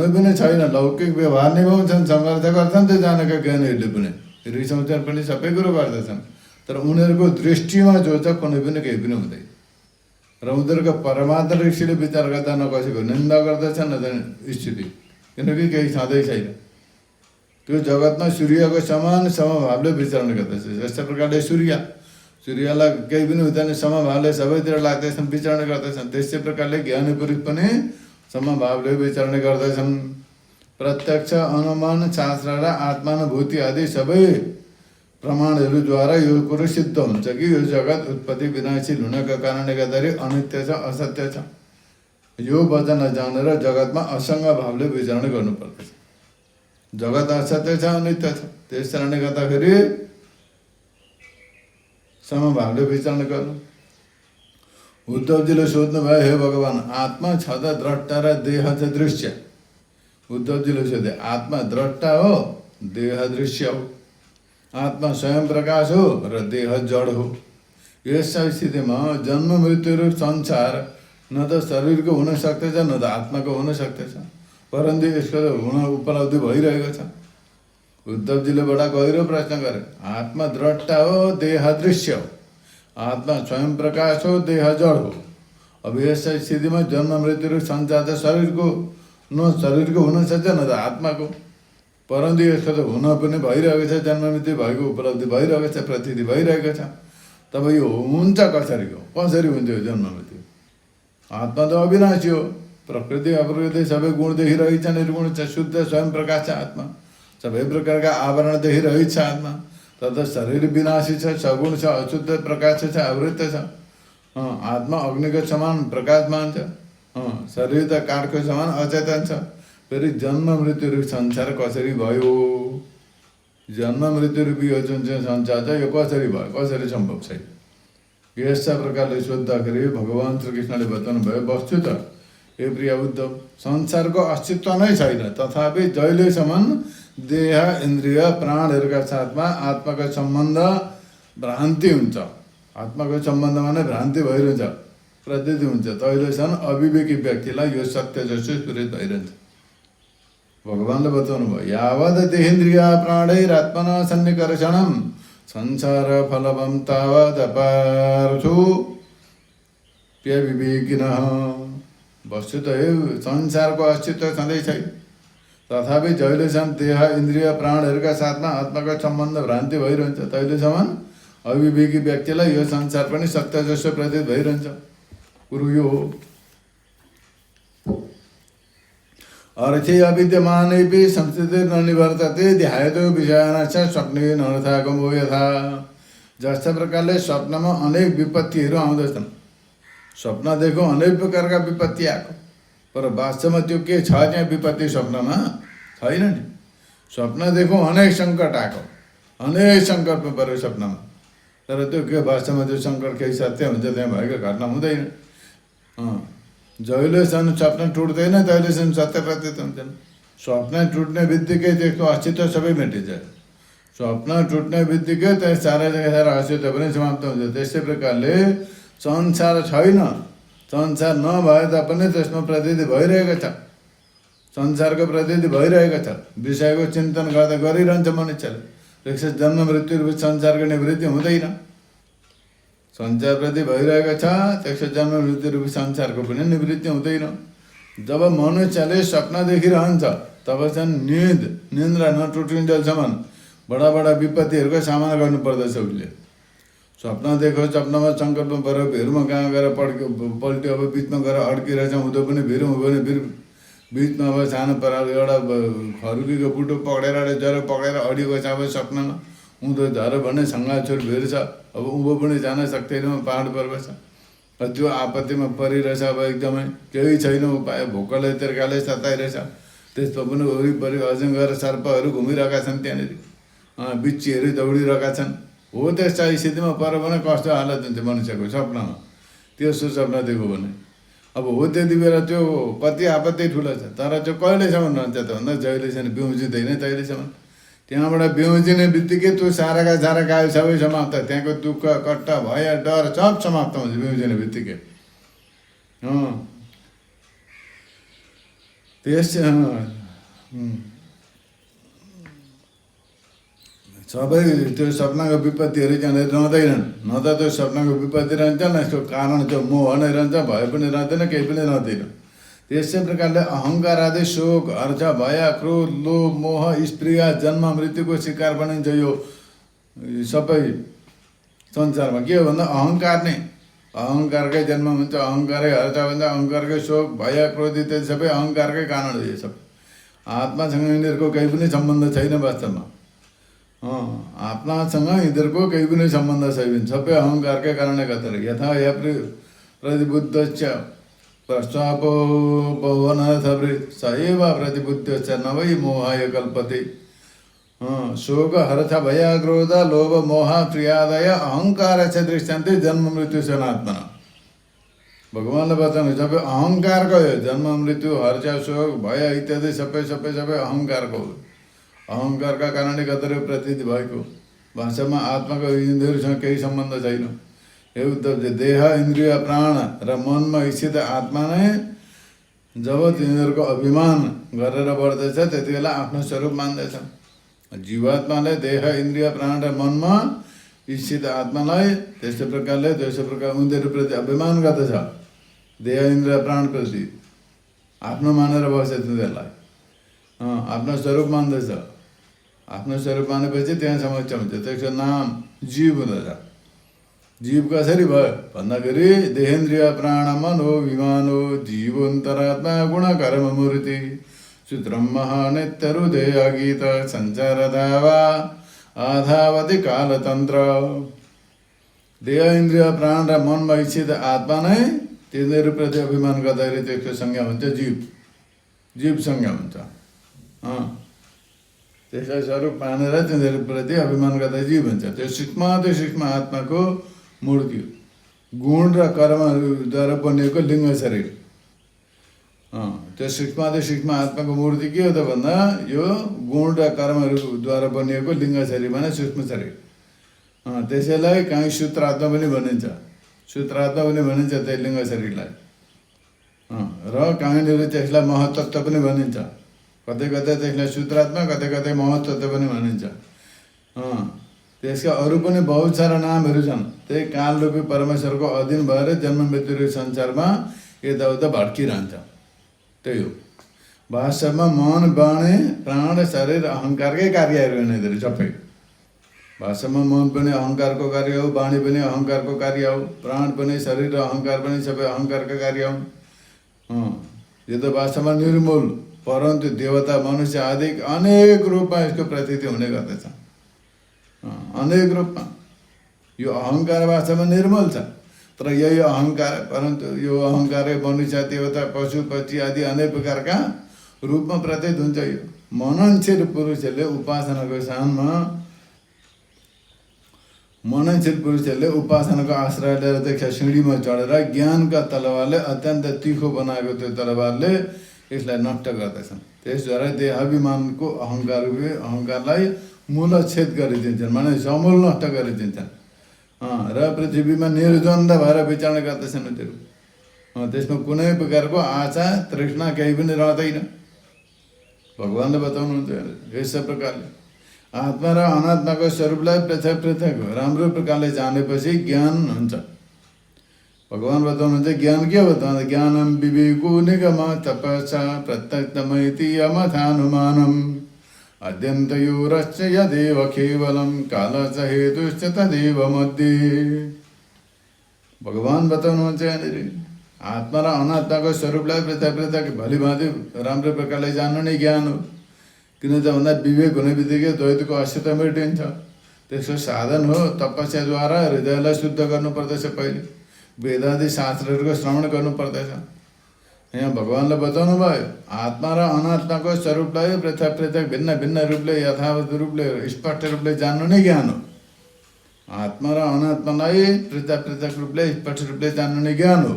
पनि छैन। लौकिक व्यवहार निभाउँछन्, समर्थ गर्छन् त्यो जानेका ज्ञानीहरूले पनि, रिसाउँछन् पनि, सबै कुरो गर्दछन्। तर उनीहरूको दृष्टिमा जो छ कुनै पनि केही पनि हुँदैन। र उनीहरूको परमात्मा दृष्टिले विचार गर्दा न कसैको निन्दा गर्दछ न त स्थिति, किनकि केही छँदै छैन। त्यो जगतमा सूर्यको समान समभावले विचरण गर्दछ। जस्तै प्रकारले सूर्यलाई केही पनि हुँदैन, समभावले सबैतिर लाग्दैछन्, विचरण गर्दछन्। त्यस्तै प्रकारले ज्ञानी पुरुष पनि समभावले विचरण गर्दछन्। प्रत्यक्ष अनुमान शास्त्र र आत्मानुभूति आदि सबै प्रमाणहरूद्वारा यो कुरो सिद्ध हुन्छ कि यो जगत उत्पत्ति विनाशील हुनका कारणले गर्दाखेरि अनित्य छ, असत्य छ। यो वचनलाई जानेर जगतमा असङ्ग भावले विचरण गर्नुपर्दछ। जगत असत्य छ, अनित्य छ, त्यस कारणले गर्दाखेरि समभावले विचरण गर्नु। उद्धवजीले सोध्नुभयो, हे भगवान, आत्मा छ त द्रष्टा र देह छ दृश्य। उद्धवजीले सोधे, आत्मा द्रष्टा हो, देह दृश्य हो। आत्मा स्वयं प्रकाश हो र देह जड हो। यस स्थितिमा जन्म मृत्युरूप संसार न त शरीरको हुन सक्दछ न त आत्माको हुन सक्दछ, परन्तु यसको हुन उपलब्धि भइरहेको छ। उद्धवजीले बडा गहिरो प्रश्न गरे। आत्मा द्रष्टा हो, देह दृश्य हो। आत्मा स्वयं प्रकाश हो, देह जड हो। अब यस स्थितिमा जन्म मृत्युरूप संसार त शरीरको हुन सक्छ न त आत्माको, परन्तु यसको त हुन पनि भइरहेको छ। जन्म मृत्यु भएको उपलब्धि भइरहेको छ, प्रतीति भइरहेको छ। तब यो हुन्छ कसरी हो? कसरी हुन्छ यो जन्म मृत्यु? आत्मा त अविनाशी हो। प्रकृति अप्रकृति सबै गुण देखिरहेछ, निर्गुण छ, शुद्ध स्वयं प्रकाश छ आत्मा। सबै प्रकारका आवरण देखिरहेछ आत्मा। तब शरीर विनाशी छ, सगुण छ, अशुद्ध प्रकाश छ, आवृत्त छ। आत्मा अग्निको समान प्रकाशमान छ। शरीर त काठको समान अचेतन छ। फेरि जन्म मृत्यु रूपी संसार कसरी भयो? जन्म मृत्यु रूपी यो जुन चाहिँ संसार छ यो कसरी भयो, कसरी सम्भव छैन? यस्ता प्रकारले सोद्धाखेरि भगवान् श्रीकृष्णले बताउनु भयो, वस्तुत हे प्रिय उद्धव, संसारको अस्तित्व नै छैन। तथापि जहिलेसम्म देह इन्द्रिय प्राणहरूका साथमा आत्माको सम्बन्ध भ्रान्ति हुन्छ, आत्माको सम्बन्धमा नै भ्रान्ति भइरहन्छ, प्रतीति हुन्छ, तहिलेसम्म अविवेकी व्यक्तिलाई यो सत्य जसो स्फुरित भइरहन्छ। भगवान्ले बताउनु भयो, यावद् देहेन्द्रिया प्राणैरात्मना सन्निकर्षणं संसार फलवं तावदपार्थो प्यविवेकिनः। वस्तुतः संसारको अस्तित्व छँदै छैन। तथापि जहिलेसम्म देह इन्द्रिय प्राणहरूका साथमा आत्माको सम्बन्ध भ्रान्ति भइरहन्छ, तहिलेसम्म अविवेकी व्यक्तिलाई यो संसार पनि सत्य जसो प्रतीत भइरहन्छ। कुरो यो हो। अर्थे अविद्यमानेपि संस्थितिर्न निवर्तते ध्यायतो विषयानाश्च स्वप्ने नर्थागमो यथा। जस्ता प्रकारले स्वप्नमा अनेक विपत्तिहरू आउँदछन्। स्वप्न देखो अनेक प्रकारका विपत्ति आएको, पर वास्तवमा त्यो के छ त्यहाँ विपत्ति स्वप्नमा छैन नि। स्वप्न देखो अनेक सङ्कट आएको, अनेक सङ्कटमा पऱ्यो स्वप्नमा, तर त्यो के वास्तवमा त्यो सङ्कट केही सत्य हुन्छ त्यहाँ भएको घटना हुँदैन। जहिलेसम्म स्वप्न टुट्दैन तहिलेसम्म सत्य प्रतीत हुन्छन्। स्वप्न टुट्ने बित्तिकै त्यसको अस्तित्व सबै मेटिन्छ। स्वप्न टुट्ने बित्तिकै त्यस सारा जग्गा अस्तित्व पनि समाप्त हुन्छ। त्यस्तै प्रकारले संसार छैन, संसार नभए तापनि त्यसमा प्रतीति भइरहेको छ, संसारको प्रतीति भइरहेको छ। विषयको चिन्तन गर्दा गरिरहन्छ मनुष्यले, त्यसपछि जन्म मृत्यु रूपी संसारको निवृत्ति हुँदैन। संसार प्रति भइरहेको छ, त्यसपछि जन्म मृत्यु रूपी संसारको पनि निवृत्ति हुँदैन। जब मनुष्यले सपना देखिरहन्छ तब चाहिँ निन्द्रा नटुटिन्जेलसम्म बडा बडा विपत्तिहरूको सामना गर्नुपर्दछ। उसले सपना देखो, सपनामा सङ्कल्प पऱ्यो, भिरमा कहाँ गएर पल्ट्यो, अब बिचमा गएर अड्किरहेछ, हुँदो पनि भिर हुँदो पनि भिर, बिचमा अब सानो पराल एउटा खरुकीको बुटो पक्रेर जरो पक्रेर अडिएको छ। अब सपनामा उँधो झऱ्यो भने सङ्घा छोर भिर छ, अब उँभो पनि जान सक्दैन, पहाड पर्वत छ। त्यो आपत्तिमा परिरहेछ, अब एकदमै केही छैन उपाय, भोकले तिर्खाले सताइरहेछ। त्यसमा पनि वरिपरि अजङ्गर सर्पहरू घुमिरहेका छन्, त्यहाँनिर बिच्छीहरू दौडिरहेका छन्। हो त्यस्ता स्थितिमा पऱ्यो भने कस्तो हालत हुन्छ मनुष्यको सपनामा, त्यो सुसपना देखो भने। अब हो त्यति बेला त्यो कति आपत्ति ठुलो छ, तर त्यो कहिलेसम्म रहन्छ त भन्दा जहिलेसम्म बिउजिँदैन तहिलेसम्म। त्यहाँबाट बिउजिने बित्तिकै त्यो साराका सारा गायो सबै समाप्त, त्यहाँको दुःख कट्ट भय डर सब समाप्त हुन्छ बिउजिने बित्तिकै। सबै त्यो सपनाको विपत्तिहरू त्यहाँनिर रहँदैनन्। न त त्यो सपनाको विपत्ति रहन्छ, न यसको कारण त्यो मोह नै रहन्छ, भय पनि रहँदैन, केही पनि रहँदैन। त्यसै प्रकारले अहङ्कार आदि शोक हर्ष भय क्रोध लोभ मोह स्प्रिया जन्म मृत्युको शिकार बनिन्छ। यो सबै संसारमा के हो भन्दा अहङ्कार नै, अहङ्कारकै जन्म हुन्छ, अहङ्कारै हर्ष भन्छ, अहङ्कारकै शोक भय क्रोध इत्यादि सबै अहङ्कारकै कारण हो। यो सब आत्मासँग यिनीहरूको केही पनि सम्बन्ध छैन वास्तवमा। आत्मासँग यिनीहरूको केही पनि सम्बन्ध छैन, सबै अहङ्कारकै कारणले गर्दा। यथा या प्रतिबुद्धश्च प्रस्वापो भुवनाथवृत् स एव प्रतिबुद्धश्च न वै मोहाय कल्पते। शोक हर्ष भय क्रोध लोभ मोह प्रियादय अहङ्कार च दृश्यन्ते जन्म मृत्यु सनात्मना। भगवान्ले बताउनु सबै अहङ्कारको हो, जन्म मृत्यु हर्ष शोक भय इत्यादि सबै सबै सबै अहङ्कारको हो। अहङ्कारका कारणले गर्दा प्रतीति भएको, वास्तवमा आत्माको यिनीहरूसँग केही सम्बन्ध छैन। हे उद्धव, देह इन्द्रिय प्राण र मनमा स्थित आत्मा नै जब तिनीहरूको अभिमान गरेर बढ्दैछ त्यति बेला आफ्नो स्वरूप मान्दैछ। जीवात्माले देह इन्द्रिय प्राण र मनमा स्थित आत्मालाई त्यस्तै प्रकारले उनीहरूप्रति अभिमान गर्दछ। देह इन्द्रिय प्राणप्रति आफ्नो मानेर बस्छ, तिनीहरूलाई आफ्नो स्वरूप मान्दैछ। आफ्नो स्वरूप मानेपछि त्यहाँ समस्या हुन्छ, त्यसको नाम जीव हुँदछ। जीव कसरी भयो भन्दाखेरि देहेन्द्रिय प्राण मनो विमानो जीवोन्तरात्मा गुणकर्म मूर्ति सूत्रम महानित्यरुदेय गीत संचार धावा आधावति कालतन्त्र। देह इन्द्रिय प्राण र मनमा स्थित आत्मा नै तिनीहरूप्रति अभिमान गर्दाखेरि त्यसको संज्ञा हुन्छ जीव, जीव संज्ञा हुन्छ। त्यसलाई स्वरूप मानेर तिनीहरूप्रति अभिमान गर्दा जीव हुन्छ। त्यो सूक्ष्म आत्माको मूर्ति हो, गुण र कर्मद्वारा बनिएको लिङ्ग शरीर। त्यो सूक्ष्म आत्माको मूर्ति के हो त भन्दा यो गुण र कर्महरूद्वारा बनिएको लिङ्ग शरीर भने सूक्ष्म शरीर। त्यसैलाई कहीँ सूत्रात्मा पनि भनिन्छ, सूत्रात्मा पनि भनिन्छ त्यही लिङ्ग शरीरलाई। र कहीँनिर त्यसलाई महत्त्व पनि भनिन्छ, कतै कतै त्यसलाई सूत्रात्मा कतै कतै महत्त्व पनि भनिन्छ। त्यसका अरू पनि बहुत सारा नामहरू छन्। त्यही कालरूपी परमेश्वरको अधीन भएर जन्म मृत्यु संसारमा यताउता भड्किरहन्छ। त्यही हो वास्तवमा मन बाणी प्राण शरीर अहङ्कारकै कार्यहरू यिनीहरू सबै। वास्तवमा मन पनि अहङ्कारको कार्य हो, बाणी पनि अहङ्कारको कार्य हो, प्राण पनि शरीर र अहङ्कार पनि सबै अहङ्कारका कार्य हुन्। यो त वास्तवमा निर्मूल, परन्तु देवता मनुष्य आदि अनेक रूपमा यसको प्रतीति हुने गर्दछ। अनेक रूपमा यो अहङ्कार वास्तवमा निर्मल छ, तर यही अहङ्कार, परन्तु यो अहङ्कार मनुष्य देवता पशु पक्षी आदि अनेक प्रकारका रूपमा प्रतीत हुन्छ। यो मननशील पुरुषहरूले उपासनाको स्थानमा मननशील पुरुषहरूले उपासनाको आश्रय लिएर देखा सिँढीमा चढेर ज्ञानका तलवारले अत्यन्त तीखो बनाएको त्यो तलवारले यसलाई नष्ट गर्दछन्। त्यसद्वारा देहाभिमानको अहङ्कारलाई मूलच्छेद गरिदिन्छन्, माने समूल नष्ट गरिदिन्छन्। र पृथ्वीमा निर्द्वन्द भएर विचरण गर्दछन् उनीहरू। त्यसमा कुनै प्रकारको आशा तृष्णा केही पनि रहँदैन। भगवान्ले बताउनुहुन्छ यस प्रकारले। आत्मा र अनात्माको स्वरूपलाई पृथक पृथक राम्रो प्रकारले जानेपछि ज्ञान हुन्छ। भगवान बताउनुहुन्छ ज्ञान के हो त? ज्ञानम विवेको निगम तपसा प्रत्यक्तमैति यमथानुमानम अद्यन्तयोरश्च यदेव केवलम कालच हेतुश्च तदेव मध्ये। भगवान बताउनुहुन्छ यहाँनिर आत्मा र अनात्माको स्वरूपलाई पृथक पृथक भलिभाँति राम्रो प्रकारले जान्नु नै ज्ञान हो। किन त भन्दा विवेक हुने बित्तिकै द्वैतको अस्तित्व मेटिन्छ। त्यसको साधन हो तपस्याद्वारा हृदयलाई शुद्ध गर्नुपर्दछ। पहिले वेदादि शास्त्रहरूको श्रवण गर्नु पर्दछ। यहाँ भगवानले बताउनु भयो आत्मा र अनात्माको स्वरूपलाई पृथक पृथक भिन्न भिन्न रूपले यथावत रूपले स्पष्ट रूपले जान्नु नै ज्ञान हो। आत्मा र अनात्मालाई पृथक पृथक रूपले स्पष्ट रूपले जान्नु नै ज्ञान हो।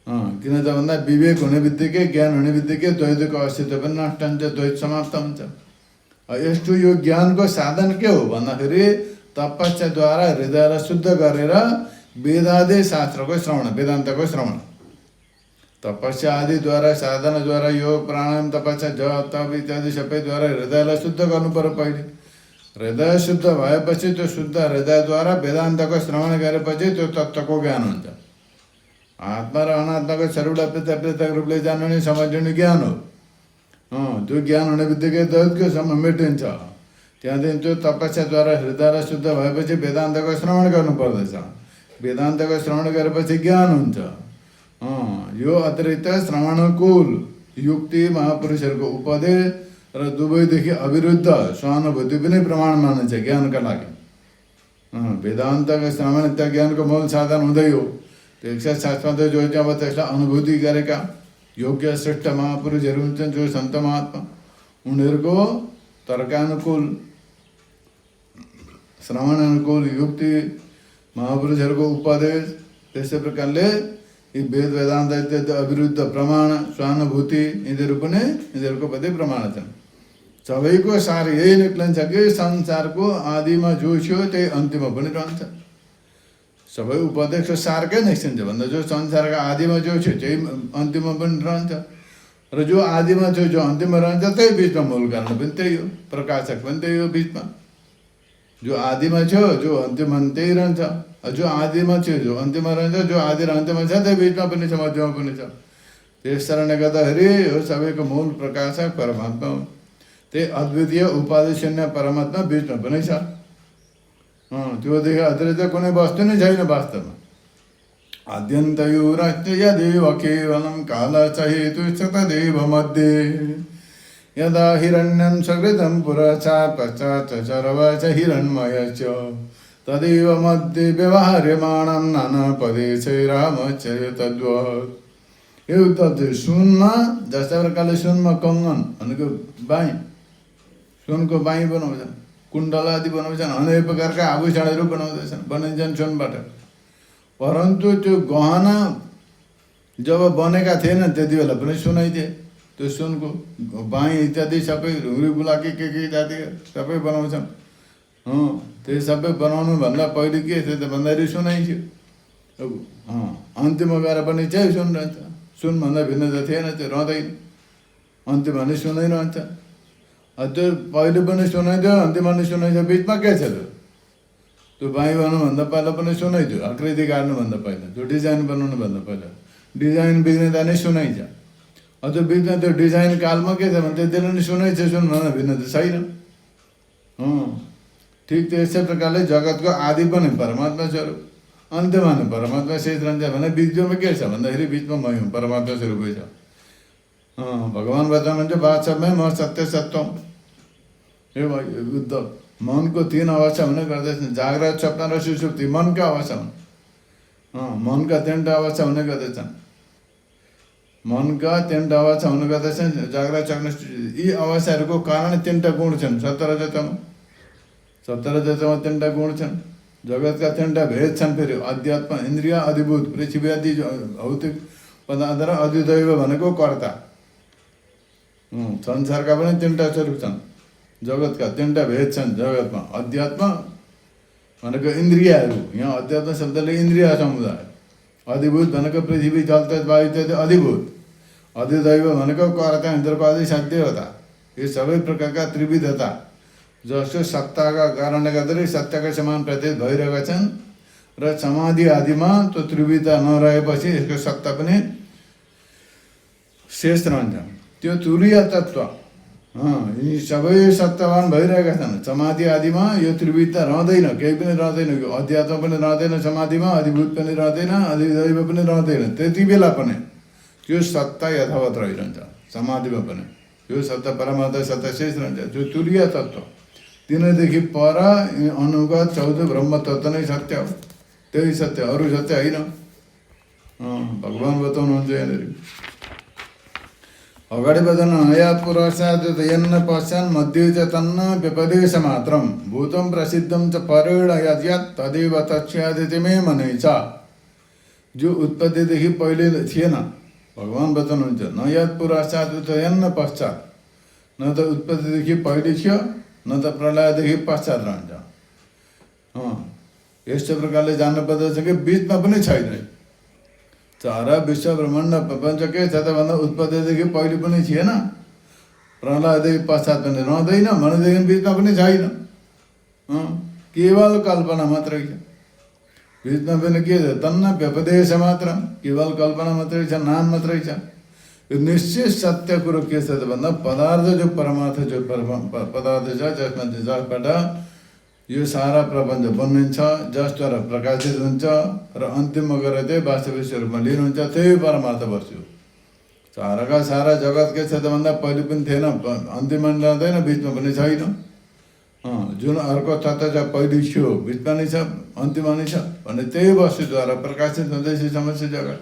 किन त भन्दा विवेक हुने बित्तिकै ज्ञान हुने बित्तिकै द्वैतको अस्तित्व पनि नष्ट हुन्छ, द्वैत समाप्त हुन्छ। यस्तो यो ज्ञानको साधन के हो भन्दाखेरि तपस्याद्वारा हृदयलाई शुद्ध गरेर वेदादि शास्त्रको श्रवण, वेदान्तको श्रवण, तपस्या आदिद्वारा साधनाद्वारा योग प्राणायाम तपस्या जप तप इत्यादि सबैद्वारा हृदयलाई शुद्ध गर्नु पर्यो। पहिले हृदय शुद्ध भएपछि त्यो शुद्ध हृदयद्वारा वेदान्तको श्रवण गरेपछि त्यो तत्त्वको ज्ञान हुन्छ। आत्मा र अनात्माको स्वरूपलाई पृथक पृथक रूपले जान्नु नै समझ्नु नै ज्ञान हो। त्यो ज्ञान हुने बित्तिकै द्वैतको सम्म मेटिन्छ। त्यहाँदेखि त्यो तपस्याद्वारा हृदयलाई शुद्ध भएपछि वेदान्तको श्रवण गर्नुपर्दछ। वेदान्तको श्रवण गरेपछि ज्ञान हुन्छ। यो अतिरिक्त श्रवणकुल युक्ति महापुरुषहरूको उपदेश र दुवैदेखि अविरुद्ध सहानुभूति पनि प्रमाण मानिन्छ ज्ञानका लागि। वेदान्तको श्रवण त्यो ज्ञानको मूल साधन हुँदै हो। त्यसका साथमा जो अब त्यसलाई अनुभूति गरेका योग्य श्रेष्ठ महापुरुषहरू हुन्छन् जो सन्त महात्मा, उनीहरूको तर्कानुकूल श्रवण अनुकूल युक्ति महापुरुषहरूको उपदेश त्यस्तै प्रकारले यी वेद वेदान्त इत्यादि अविरुद्ध प्रमाण सहानुभूति यिनीहरू पनि यिनीहरूको प्रति प्रमाण छन्। सबैको सार यही निक्लिन्छ कि संसारको आदिमा जो थियो त्यही अन्तिममा पनि रहन्छ। सबै उपदेशको सार के निस्किन्छ भन्दा जो संसारका आदिमा जो थियो त्यही अन्तिममा पनि रहन्छ र जो आदिमा थियो जो अन्तिममा रहन्छ त्यही बिचमा मूल कारण पनि त्यही हो, प्रकाशक पनि त्यही हो। बिचमा जो आदिमा थियो जो अन्तिममा त्यही रहन्छ, जो आदिमा थियो जो अन्तिममा रहन्छ, जो आदि र अन्त्यमा छ त्यही बिचमा पनि छ, मध्यमा पनि छ। त्यस कारणले गर्दाखेरि यो सबैको मूल प्रकाशक परमात्मा हो। त्यही अद्वितीय उपाधि शून्य परमात्मा बिचमा पनि छ। त्योदेखि अतिरिक्त कुनै वस्तु नै छैन वास्तवमा। आद्यन्तयोरस्ति यदेव केवलं कालच हेतुश्च तदेव मध्ये। यदा हिरण्यं सकृतं पुरश्चा पश्चात् सर्वच हिरण्मयश्च तदेव मध्ये व्यवहार्यमाणं नानापदेशैरामचर्य तद्वत्। यो तत्त्व सुनमा जस्ता प्रकारले सुनमा कङ्गन भनेको बाई, सुनको बाई बनाउँछन्, कुण्डल आदि बनाउँछन्, अनेक प्रकारका आभूषणहरू बनिन्छन् सुनबाट। परन्तु त्यो गहना जब बनेका थिएनन् त्यति बेला पनि सुनै थिए। त्यो सुनको बाई इत्यादि सबै रुरी बुलाकी के इत्यादि सबै बनाउँछन्। त्यो सबै बनाउनुभन्दा पहिले के थियो त भन्दाखेरि सुनै थियो। अन्तिममा गएर पनि चाहिँ सुन रहन्छ। सुनभन्दा भिन्न त थिएन, त्यो रहँदैन। अन्तिममा नि सुनै रहन्छ। त्यो पहिले पनि सुनाइदियो, अन्तिममा नि सुनाइदियो, बिचमा के छ त्यो? त्यो बाई बनाउनुभन्दा पहिला पनि सुनै थियो, आकृति काट्नुभन्दा पहिला, त्यो डिजाइन बनाउनुभन्दा पहिला। डिजाइन बिग्रिँदा नै सुनाइन्छ। त्यो बिचमा त्यो डिजाइन कालमा के छ भने त्यसले नि सुनाइन्छ, सुनभन्दा भिन्न त छैन। ठिक त्यस्तै प्रकारले जगतको आदि पनि परमात्मा स्वरूप, अन्त्यमा नि परमात्मा शेष रहन्छ भने बिचमा के छ भन्दाखेरि बिचमा मै हुँ, परमात्मा स्वरूपै छ। भगवान बताउनुहुन्छ वास्तवमै म सत्य सत्वम। यो बुद्ध मनको तीन अवस्था हुने गर्दछन्, जागृत स्वप्न र सुषुप्ति मनका अवस्था हुन्। मनका तीनवटा अवस्था हुने गर्दछन्। मनका तीनवटा अवस्था हुने गर्दछन्, जागृत स्वप्न यी अवस्थाहरूको कारण तीनवटा गुण छन्। 17 रजतम 3नवटा गुण छन्। जगतका तीनवटा भेद छन्। फेरि अध्यात्म इन्द्रिय अधिभूत पृथ्वी आदि भौतिक पदार्थ र अधिदैव भनेको कर्ता। संसारका पनि तीनवटा स्वरूप छन्। जगतका तीनवटा भेद छन्। जगतमा अध्यात्म भनेको इन्द्रियहरू, यहाँ अध्यात्म शब्दले इन्द्रिय समुदाय। अधिभूत भनेको पृथ्वी जल तेज वायु इत्यादि अधिभूत। अधिदैव भनेको कर्ता इन्द्रको आदि साध्यता। यो सबै प्रकारका त्रिविधता जसको सत्ताका कारणले गर्दाखेरि सत्यका समान प्रतीत भइरहेका छन् र समाधि आदिमा त्यो त्रिविधता नरहेपछि यसको सत्ता पनि शेष रहन्छ। त्यो तुरीय तत्त्व यी सबै सत्तावान भइरहेका छन्। समाधि आदिमा यो त्रिविधता रहँदैन, केही पनि रहँदैन। यो अध्यात्म पनि रहँदैन समाधिमा, अधिभूत पनि रहँदैन, अधिदैव पनि रहँदैन। त्यति बेला पनि त्यो सत्ता यथावत रहिरहन्छ समाधिमा पनि। यो सत्ता परमार्थ सत्ता शेष रहन्छ। जो तुरीय तत्त्व तिनीदेखि पर अनुगत 14 ब्रह्म तत्त्व नै सत्य हो। त्यही सत्य, अरू सत्य होइन। भगवान् बताउनुहुन्छ यहाँनिर। अगाडि बदन हयात् पुरस्तात् यन्न पश्चान् मध्ये च तन्न व्यपदेश मात्रम भूतं प्रसिद्धं च परेण यद्यत् तदेव तस्यादिति मे मनै छ। जो उत्पत्तिदेखि पहिले थिएन भगवान् बताउनुहुन्छ। न यत् पुरस्तात् यन्न पश्चात्, न त उत्पत्तिदेखि पहिले थियो न त प्रलयदेखि पश्चात रहन्छ। यस्तो प्रकारले जान्नु पर्दछ कि बिचमा पनि छैन। सारा विश्व ब्रह्माण्ड प्रपञ्च के छ त भन्दा उत्पत्तिदेखि पहिले पनि थिएन, प्रलयदेखि पश्चात पनि रहँदैन, भनेदेखि बिचमा पनि छैन। केवल कल्पना मात्रै छ। बिचमा पनि के छ? तन्न व्यपदेश मात्र, केवल कल्पना मात्रै छ, नाम मात्रै छ। यो निश्चित सत्य कुरो के छ त भन्दा पदार्थ जो परमार्थ जो पदार्थ छ जसबाट यो सारा प्रपञ्च बनिन्छ, जसद्वारा प्रकाशित हुन्छ र अन्तिममा गएर चाहिँ वास्तविक स्वरूपमा लिनुहुन्छ, त्यही परमार्थ वस्तु। साराका सारा जगत के छ त भन्दा पहिले पनि थिएन, अन्तिममा रहँदैन, बिचमा पनि छैन। जुन अर्को तत्त्व छ पहिले थियो, बिचमा नै छ, अन्तिममा नै छ भने त्यही वस्तुद्वारा प्रकाशित हुँदैछ समस्त जगत।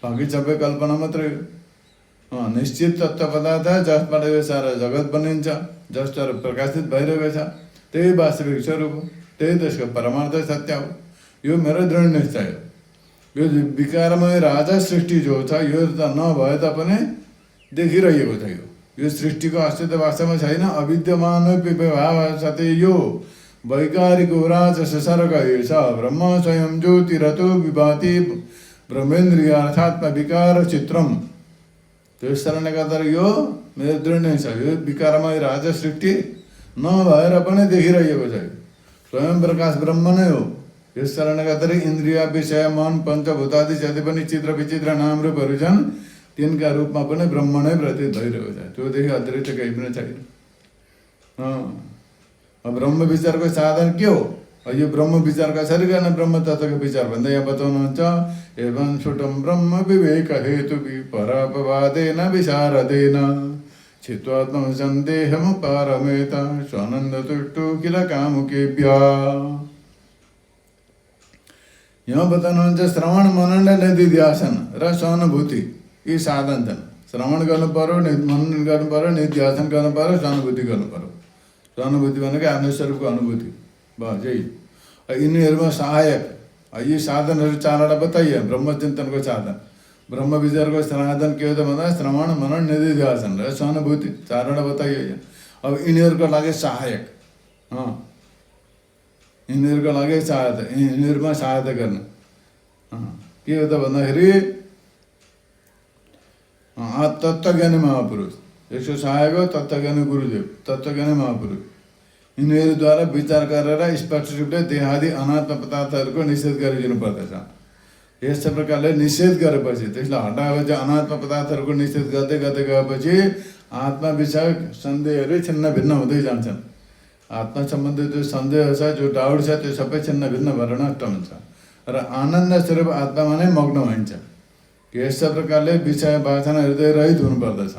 बाँकी सबै कल्पना मात्रै हो। निश्चित तत्त्व पदार्थ जसबाट यो सारा जगत बनिन्छ, जसद्वारा प्रकाशित भइरहेको छ, त्यही वास्तविक स्वरूप हो, त्यही त्यसको परमार्थ सत्य हो। यो मेरो दृढ निश्चय हो। यो विकारमय राजा सृष्टि जो छ यो त नभए तापनि देखिरहेको छ। यो सृष्टिको अस्तित्व वास्तवमा छैन। अविद्यमान विभाव सते यो वैकारिक राज ससर्ग एष ब्रह्म स्वयं ज्योतिरतो विभाति ब्रह्मेन्द्रियार्थात्म विकार चित्रम। त्यस कारणले गर्दा यो मेरो दृढ निश्चय, यो विकारमय राजा सृष्टि नभएर पनि देखिरहेको छ। स्वयं प्रकाश ब्रह्म नै हो। यस कारणले गर्दाखेरि इन्द्रिय विषय मन पञ्चभूतादि जति पनि चित्र विचित्र नाम रूपहरू छन् तिनका रूपमा पनि ब्रह्म नै प्रतीत भइरहेको छ। त्योदेखि अतिरिक्त केही पनि छैन। ब्रह्म विचारको साधन के हो? यो ब्रह्म विचार कसरी गर्ने? ब्रह्म तत्त्वको विचार भन्दा यहाँ बताउनुहुन्छ एवं छुटम ब्रह्म विवेक हेतु परापवादेन विशारदेन चित्वात्म सन्देहम पारमेत स्वानन्द तुष्टो किल कामुकेभ्य। यहाँ बताउनुहुन्छ श्रवण मनन निधिध्यासन र सहानुभूति यी साधन छन्। श्रवण गर्नु पर्यो, मनन गर्नु पर्यो, निधिध्यासन गर्नु पर्यो, सहानुभूति गर्नु पर्यो। सहानुभूति भनेको आफ्नो स्वरूपको अनुभूति बस यही। यिनीहरूमा सहायक यी साधनहरू चारवटा बताइए। ब्रह्मचिन्तनको साधन, ब्रह्म विचारको साधन के हो त भन्दा श्रवण मनन निधिध्यासन र सहानुभूति चारवटा बताइए। अब यिनीहरूको लागि सहायक, यिनीहरूको लागि सहायता, यिनीहरूमा सहायता गर्न के हो त भन्दाखेरि तत्त्वज्ञानी महापुरुष यसको सहायक हो। तत्त्वज्ञानी गुरुदेव, तत्त्वज्ञानी महापुरुष यिनीहरूद्वारा विचार गरेर स्पष्ट रूपले देहादि अनात्म पदार्थहरूको निषेध गरिदिनु पर्दछ। यस्तो प्रकारले निषेध गरेपछि त्यसलाई हटाएपछि अनात्म पदार्थहरूको निषेध गर्दै गर्दै गएपछि आत्मा विषय सन्देहहरू छिन्न भिन्न हुँदै जान्छन्। आत्मा सम्बन्धी जो सन्देह छ, जो डाउट छ, त्यो सबै छिन्न भिन्न भएर नष्ट हुन्छ र आनन्द स्वरूप आत्मामा नै मग्न हुन्छ। यस्तो प्रकारले विषय वासना हृदय रहित हुनुपर्दछ।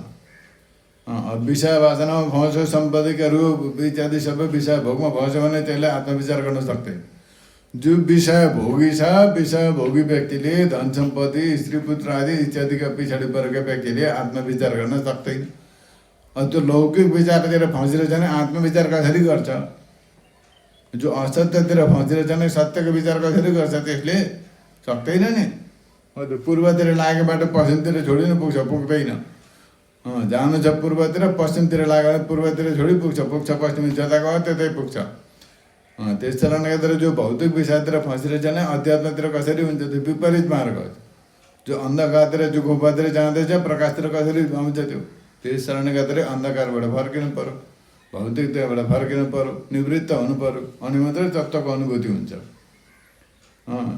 विषय वासनामा फँस्यो, सम्पत्तिका रूप इत्यादि सबै विषय भोगमा फँस्यो भने त्यसले आत्मविचार गर्न सक्दैन। जो विषय भोगी छ, विषय भोगी व्यक्तिले धन सम्पत्ति स्त्री पुत्र आदि इत्यादिका पछाडि परेका व्यक्तिले आत्मविचार गर्न सक्दैन। त्यो लौकिक विचारतिर फँसेर जाने आत्मविचार कसरी गर्छ? जो असत्यतिर फँसेर जाने सत्यको विचार कसरी गर्छ? त्यसले सक्दैन नि। पूर्वतिर लागेको बाटो पश्चिमतिर छोडिनु पुग्छ, पुग्दैन। जानु छ पूर्वतिर, पश्चिमतिर लाग्यो भने पूर्वतिर छोडी पुग्छ, पश्चिम जता गयो त्यतै पुग्छ। त्यस कारणले गर्दा जो भौतिक विषयतिर फँसेर जाने अध्यात्मतिर कसरी हुन्छ? त्यो विपरीत मार्ग हो। जो अन्धकारतिर जो गुफातिर जाँदैछ प्रकाशतिर कसरी आउँछ? त्यो त्यस कारणले गर्दाखेरि अन्धकारबाट फर्किनु पर्यो। भौतिकताबाट फर्किनु पर्यो, निवृत्त हुनु पर्यो, अनि मात्रै तत्त्वको अनुभूति हुन्छ।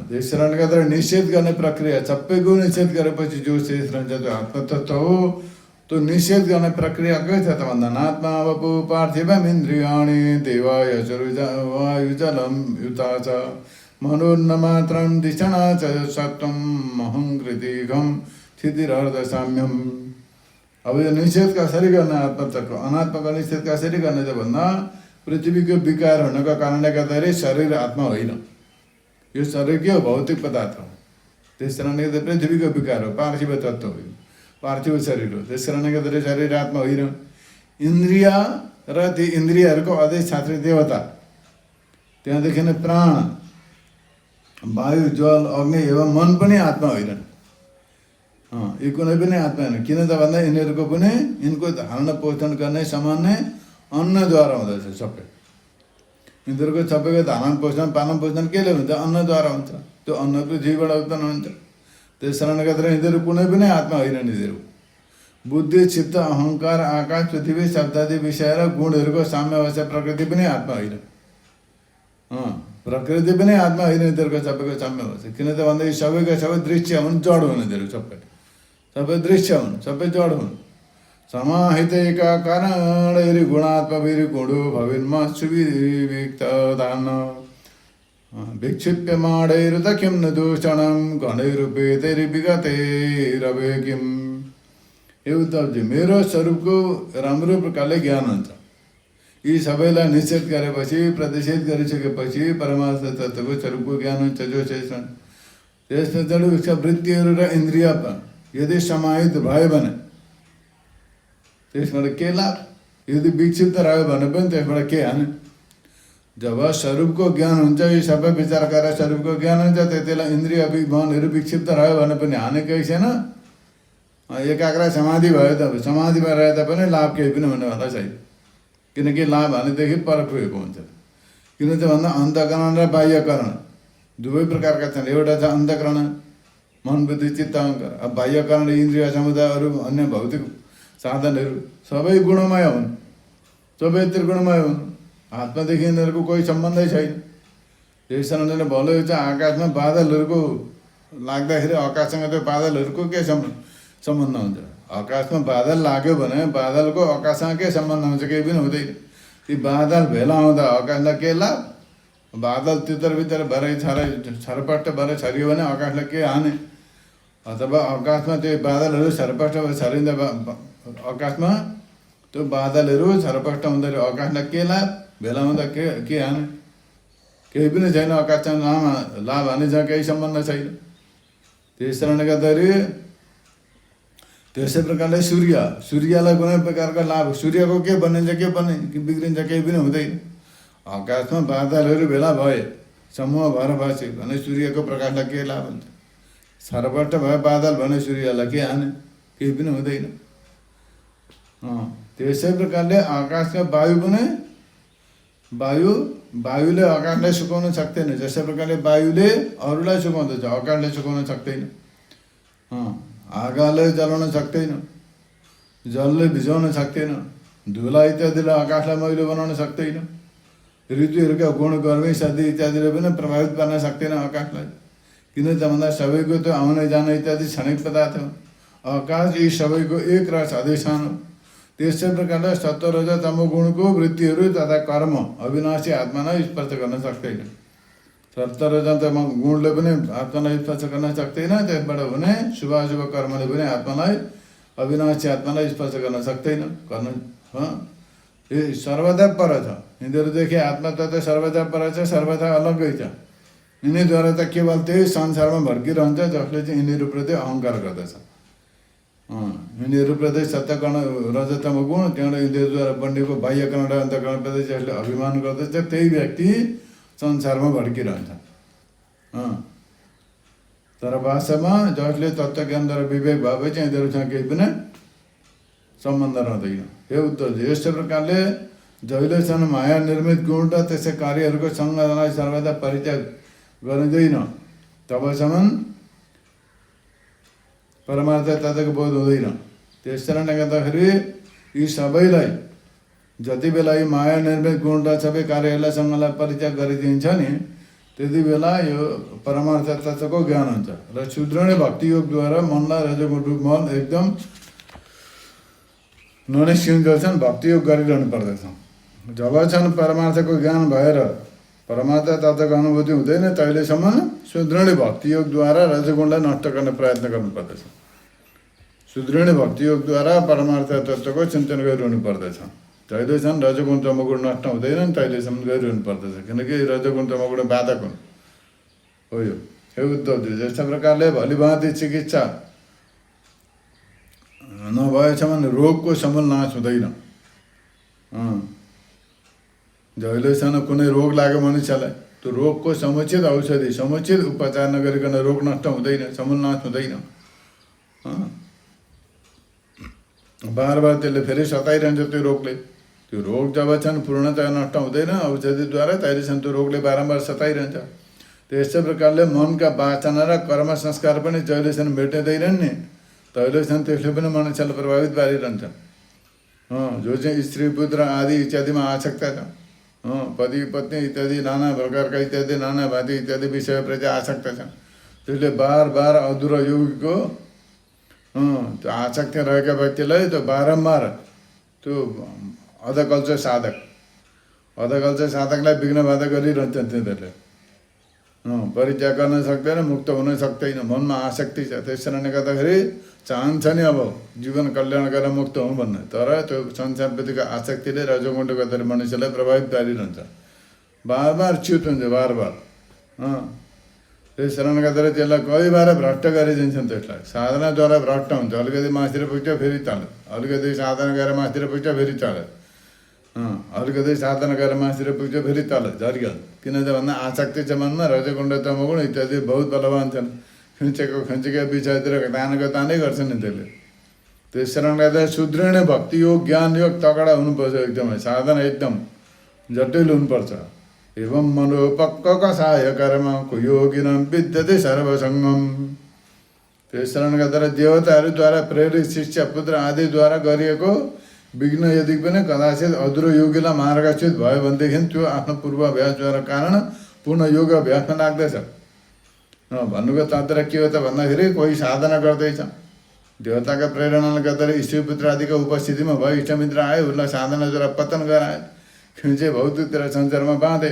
त्यस कारणले गर्दा निषेध गर्ने प्रक्रिया, सबैको निषेध गरेपछि जो शेष रहन्छ त्यो आत्मतत्त्व हो। त्यो निषेध गर्ने प्रक्रिया के छ त भन्दा नात्मा वपु पार्थिवम् इन्द्रियाणि देवाय वायुजलम युता च मनोन्न मात्रं दिशना च सत्वं महङ्कृतिघं स्थितिरर्ध साम्यम। अब यो निषेध कसरी गर्ने आत्मतत्त्वको, अनात्माको निषेध कसरी गर्ने त भन्दा पृथ्वीको विकार हुनको कारणले गर्दाखेरि शरीर आत्मा होइन। यो शरीर के हो? भौतिक पदार्थ हो। त्यस कारणले गर्दा पृथ्वीको विकार हो, पार्थिव तत्त्व हो, पार्थिव शरीर हो। त्यस कारणले गर्दाखेरि शरीर आत्मा होइन। इन्द्रिय र ती इन्द्रियहरूको अधिष्ठात्री देवता, त्यहाँदेखि नै प्राण, वायु, जल, अग्नि एवं मन पनि आत्मा होइनन्। यी कुनै पनि आत्मा होइन। किन त भन्दा यिनीहरूको पनि यिनको धारण पोषण गर्ने सामान्य अन्नद्वारा हुँदछ सबै। यिनीहरूको सबैको धारण पोषण पालन पोषण केले हुन्छ? अन्नद्वारा हुन्छ। त्यो अन्न पृथ्वीबाट उत्पन्न हुन्छ। त्यस कारणले गर्दा यिनीहरू कुनै पनि आत्मा होइनन्। यिनीहरू बुद्धि, चित्त, अहङ्कार, आकाश, पृथ्वी शब्दादि विषय र गुणहरूको साम्य अवस्था प्रकृति पनि आत्मा होइन। प्रकृति पनि आत्मा होइन। यिनीहरूको सबैको साम्य अवस्था। किन त भन्दा यी सबैको सबै दृश्य हुन्, जड हुन्। यिनीहरू सबै दृश्य हुन्, सबै जड हुन्। समाहित एकाकारणैरि गुणात्मभिरि गुणो भविन्मा सुविविक्त दान विक्षिप्यमाणैरुत किं न दूषणं गणैरुपेतैरि विगतैरवे किम्। हे उद्धवजी, मेरो स्वरूपको राम्रो प्रकारले ज्ञान हुन्छ। यी सबैलाई निषेध गरेपछि, प्रतिषेध गरिसकेपछि परमार्थ तत्त्वको स्वरूपको ज्ञान हुन्छ। जो शेषण त्यसमा जड वृत्तिहरू र इन्द्रिय यदि समाहित भयो भने त्यसबाट के लाभ? यदि विक्षिप्त रह्यो भने पनि त्यसबाट के हानि? जब स्वरूपको ज्ञान हुन्छ, यी सबै विचार गरेर स्वरूपको ज्ञान हुन्छ, त्यतिलाई इन्द्रिय मनहरू विक्षिप्त रह्यो भने पनि हानि केही छैन। एकाग्र समाधि भयो त समाधिमा रहे तापनि लाभ केही पनि हुनेवाला छैन। किनकि लाभ हानिदेखि पर पुगेको हुन्छ। किन त भन्दा अन्तःकरण र बाह्यकरण दुवै प्रकारका छन्। एउटा छ अन्तःकरण, मन, बुद्धि, चित्त, अहङ्कार। अब बाह्यकरण इन्द्रिय समुदायहरू, अन्य भौतिक साधनहरू सबै गुणमय हुन्, सबै त्रिगुणमय हुन्। आत्मादेखि यिनीहरूको कोही सम्बन्धै छैन। त्यस कारणले भलो चाहिँ आकाशमा बादलहरूको लाग्दाखेरि आकाशसँग त्यो बादलहरूको के सम्बन्ध हुन्छ? आकाशमा बादल लाग्यो भने बादलको आकाशसँग के सम्बन्ध हुन्छ? केही पनि हुँदैन। ती बादल भेला हुँदा आकाशलाई के लाभ? बादल तितर बितर भरै छरपट्ट भएर छरियो भने आकाशलाई के हानि? अथवा आकाशमा त्यो बादलहरू छरपट्ट छरिँदा आकाशमा त्यो बादलहरू छरपट्ट हुँदाखेरि आकाशलाई के लाभ? भेला हुँदा के हानि? केही पनि छैन। आकाशसँग लाभ हानिसँग केही सम्बन्ध छैन। त्यस कारणले गर्दाखेरि त्यसै प्रकारले सूर्यलाई कुनै प्रकारको लाभ, सूर्यको के बनिन्छ, के बिग्रिन्छ? केही पनि हुँदैन। आकाशमा बादलहरू भेला भए, समूह भएर बसे भने सूर्यको प्रकाशलाई के लाभ हुन्छ? छरपट्ट भए बादल भने सूर्यलाई के हानि? केही पनि हुँदैन। त्यसै प्रकारले आकाशका वायु पनि वायुले आकाशलाई सुकाउन सक्दैन। जस्तै प्रकारले वायुले अरूलाई सुकाउँदछ, आकाशलाई सुकाउन सक्दैन। आगोले जलाउन सक्दैन, जलले भिजाउन सक्दैन, धुला इत्यादिले आकाशलाई मैलो बनाउन सक्दैन। ऋतुहरूका गुण, गर्मी, सर्दी इत्यादिले पनि प्रभावित पार्न सक्दैन आकाशलाई। किन त भन्दा सबैको त आउने जाने इत्यादि क्षणिक पदार्थ हो। आकाश यी सबैको एक रस अधिष्ठान हो। त्यसै प्रकारले सत्व रज तमो गुणको वृत्तिहरू तथा कर्म अविनाशी आत्मालाई स्पर्श गर्न सक्दैन। सत्व रज तमो गुणले पनि आत्मालाई स्पर्श गर्न सक्दैन। त्यसबाट हुने शुभाशुभ कर्मले पनि आत्मालाई, अविनाशी आत्मालाई स्पर्श गर्न सक्दैन। यो सर्वदा पर छ। यिनीहरूदेखि आत्मा तत्त्व सर्वदा पर छ, सर्वदा अलग्गै छ। यिनीद्वारा त केवल त्यही संसारमा भड्किरहन्छ जसले चाहिँ यिनीहरूप्रति अहङ्कार गर्दछ। यिनीहरूप्रति सत्वकर्ण रजतम गुण, त्यहाँबाट यिनीहरूद्वारा बनिएको बाह्यकर्ण र अन्तःकरणप्रति जसले अभिमान गर्दछ त्यही व्यक्ति संसारमा भड्किरहन्छ। तर वास्तवमा जसले तत्त्वज्ञानद्वारा विवेक भए चाहिँ यिनीहरूसँग केही पनि सम्बन्ध रहँदैन। हे उद्धवजी, यस्तै प्रकारले जहिलेसम्म माया निर्मित गुण र त्यसै कार्यहरूको सङ्गलाई सर्वदा परित्याग गरिँदैन तबसम्म परमार्थ तत्त्वको बोध हुँदैन। त्यस कारणले गर्दाखेरि यी सबैलाई जति बेला यो माया निर्मित गुण र सबै कार्यहरूलाई सँगलाई परित्याग गरिदिन्छ नि, त्यति बेला यो परमार्थ तत्त्वको ज्ञान हुन्छ। र सुदृढ भक्ति योगद्वारा मनलाई रजोगुण रूप मन एकदम ननिस्किन्छन्, भक्ति योग गरिरहनु पर्दछ। जबसम्म परमार्थको ज्ञान भएर परमार्थ तत्त्वको अनुभूति हुँदैन तहिलेसम्म सुदृढ भक्ति योगद्वारा रजोगुणलाई नष्ट गर्ने प्रयत्न गर्नुपर्दछ। सुदृढ भक्ति योगद्वारा परमार्थ तत्त्वको चिन्तन गरिरहनु पर्दछ। जहिलेसम्म रजोगुण तमोगुण नष्ट हुँदैन तहिलेसम्म गरिरहनु पर्दछ, किनकि रजोगुण तमोगुण बाधक हुन्। हो यो हे उद्धवजी, जस्तो प्रकारले भलिभाँति चिकित्सा नभएसम्म रोगको समूल नाश हुँदैन। जहिलेसम्म कुनै रोग लाग्यो मनुष्यलाई, त्यो रोगको समुचित औषधि समुचित उपचार नगरिकन रोग नष्ट हुँदैन, समूल नाश हुँदैन। बार बार त्यसले फेरि सताइरहन्छ त्यो रोगले। त्यो रोग जबसम्म पूर्णतया नष्ट हुँदैन औषधिद्वारा तहिलेसम्म त्यो रोगले बारम्बार सताइरहन्छ। त्यस्तै प्रकारले मनका वासना र कर्म संस्कार पनि जहिलेसम्म भेटिँदैनन् नि तहिलेसम्म त्यसले पनि मनुष्यलाई प्रभावित पारिरहन्छ। जो चाहिँ स्त्री पुत्र आदि इत्यादिमा आसक्ता छ, पति पत्नी इत्यादि नाना प्रकारका इत्यादि नाना भाँति इत्यादि विषयप्रति आसक्त छ, त्यसले बार बार अधुरो योगीको त्यो आसक्ति रहेका व्यक्तिलाई त्यो बारम्बार त्यो अधकल्चर साधकलाई विघ्न बाधा गरिरहन्छन्। तिनीहरूले परित्याग गर्न सक्दैन, मुक्त हुन सक्दैन, मनमा आसक्ति छ। त्यस कारणले गर्दाखेरि चाहन्छ नि अब जीवन कल्याण गरेर मुक्त हुँ भन्ने, तर त्यो संसारप्रतिको आसक्तिले रजोगुणले गर्दाखेरि मनुष्यलाई प्रभावित पारिरहन्छ। बार बार च्युत हुन्छ, बार बार। त्यस कारणले गर्दाखेरि त्यसलाई कति बार भ्रष्ट गरिदिन्छन्। त्यसलाई साधनाद्वारा भ्रष्ट हुन्छ, अलिकति माथितिर पुग्छ फेरि चाल्यो, अलिकति साधना गरेर माथितिर पुग्छ फेरि चाल्यो, अलिकति साधना गरेर माथितिर पुग्छ फेरि तल झरिगयो। किन त भन्दा आसक्ति छ मनमा, रजोगुण तमोगुण इत्यादि बहुत बलवान छन्। खिचेका विषयतिर तानेको तानै गर्छन् नि त्यसले। त्यस कारणले गर्दा सुदृढ भक्ति योग ज्ञान योग तगडा हुनुपर्छ, एकदमै साधना एकदम जटिल हुनुपर्छ। एवं मनोपक्क सहाय कर्म योगिनम विद्यते सर्वसङ्गम। त्यस कारणले गर्दा देवताहरूद्वारा प्रेरित शिष्य पुत्र आदिद्वारा गरिएको विघ्न यदि पनि कदाचित अधुरो योगीलाई मार्गच्युत भयो भनेदेखि त्यो आफ्नो पूर्वाभ्यासद्वारा कारण पुनः योग अभ्यासमा लाग्दछ। भन्नुको तात्पर्य के हो त भन्दाखेरि कोही साधना गर्दैछ, देवताका प्रेरणाले गर्दाखेरि स्त्रीपुत्र आदिको उपस्थितिमा भयो, इष्टमित्र आयो, उसलाई साधनाद्वारा पतन गराए, खिचे भौतिकतिर संसारमा बाँधे,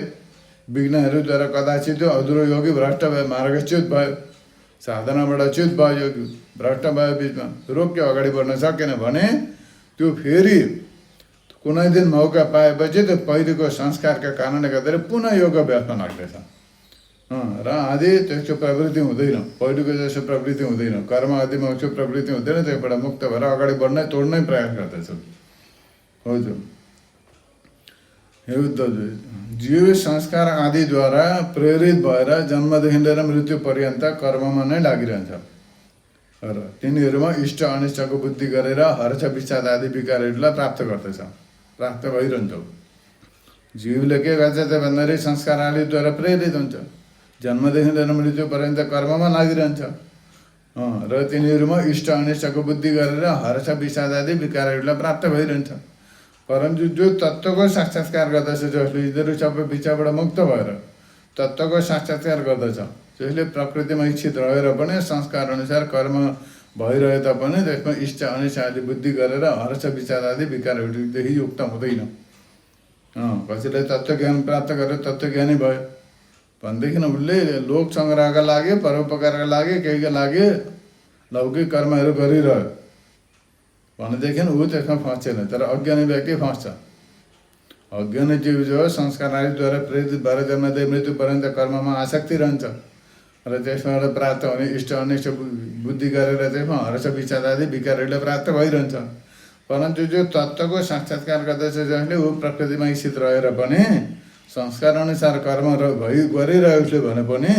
विघ्नहरूद्वारा कदाचित त्यो अधुरो योगी भ्रष्ट भयो, मार्गच्युत भयो, साधनाबाट च्युत भयो, योगी भ्रष्ट भयो, बिचमा रोक्यो, अगाडि बढ्न सकेन भने त्यो फेरि कुनै दिन मौका पाएपछि त्यो पहिलेको संस्कारका कारणले गर्दाखेरि पुनः योग अभ्यासमा लाग्दछ। र आदि त्यसको प्रवृत्ति हुँदैन, पहिलेको जस्तो प्रवृत्ति हुँदैन, कर्म आदिमा उसको प्रवृत्ति हुँदैन, त्यसबाट मुक्त भएर अगाडि बढ्नै तोड्नै प्रयास गर्दछ। हजुर हे उद्धवजी, जीव संस्कार आदिद्वारा प्रेरित भएर जन्मदेखि लिएर मृत्यु पर्यन्त कर्ममा नै लागिरहन्छ र तिनीहरूमा इष्ट अनिष्टको बुद्धि गरेर हर्ष विषाद आदि विकारहरूलाई प्राप्त गर्दछ, प्राप्त भइरहन्छ। जीवले के गर्छ त भन्दाखेरि संस्कार आदिद्वारा प्रेरित हुन्छ, जन्मदेखि लिएर मृत्यु पर्यन्त कर्ममा लागिरहन्छ र तिनीहरूमा इष्ट अनिष्टको बुद्धि गरेर हर्ष विषाद आदि विकारहरूलाई प्राप्त भइरहन्छ। परन्तु जो तत्त्वको साक्षात्कार गर्दछ, जसले यिनीहरू सबै विचारबाट मुक्त भएर तत्त्वको साक्षात्कार गर्दछ, जसले प्रकृतिमा इच्छित रहेर पनि संस्कार अनुसार कर्म भइरहे तापनि त्यसमा इष्ट अनिष्ट आदि बुद्धि गरेर हर्ष विचार आदि विकारहरूदेखि युक्त हुँदैन। कसैले तत्त्वज्ञान प्राप्त गरेर तत्त्वज्ञानी भयो भनेदेखि उसले लोक सङ्ग्रहका लागि, परोपकारका लागि, केहीका लागि लौकिक कर्महरू गरिरह्यो भनेदेखि ऊ त्यसमा फँसेन। तर अज्ञानी व्यक्ति फँस्छ। अज्ञानी जीव जो संस्कार आदिद्वारा प्रेरित भएर जन्मदेखि मृत्यु पर्यन्त कर्ममा आसक्ति रहन्छ र त्यसबाट प्राप्त हुने इष्ट अनिष्ट बुद्धि गरेर त्यसमा हर्ष विषाद आदि विकारहरूले प्राप्त भइरहन्छ। परन्तु जो तत्त्वको साक्षात्कार गर्दछ, जसले ऊ प्रकृतिमा स्थित रहेर पनि संस्कार अनुसार कर्म गरिरहेको भने पनि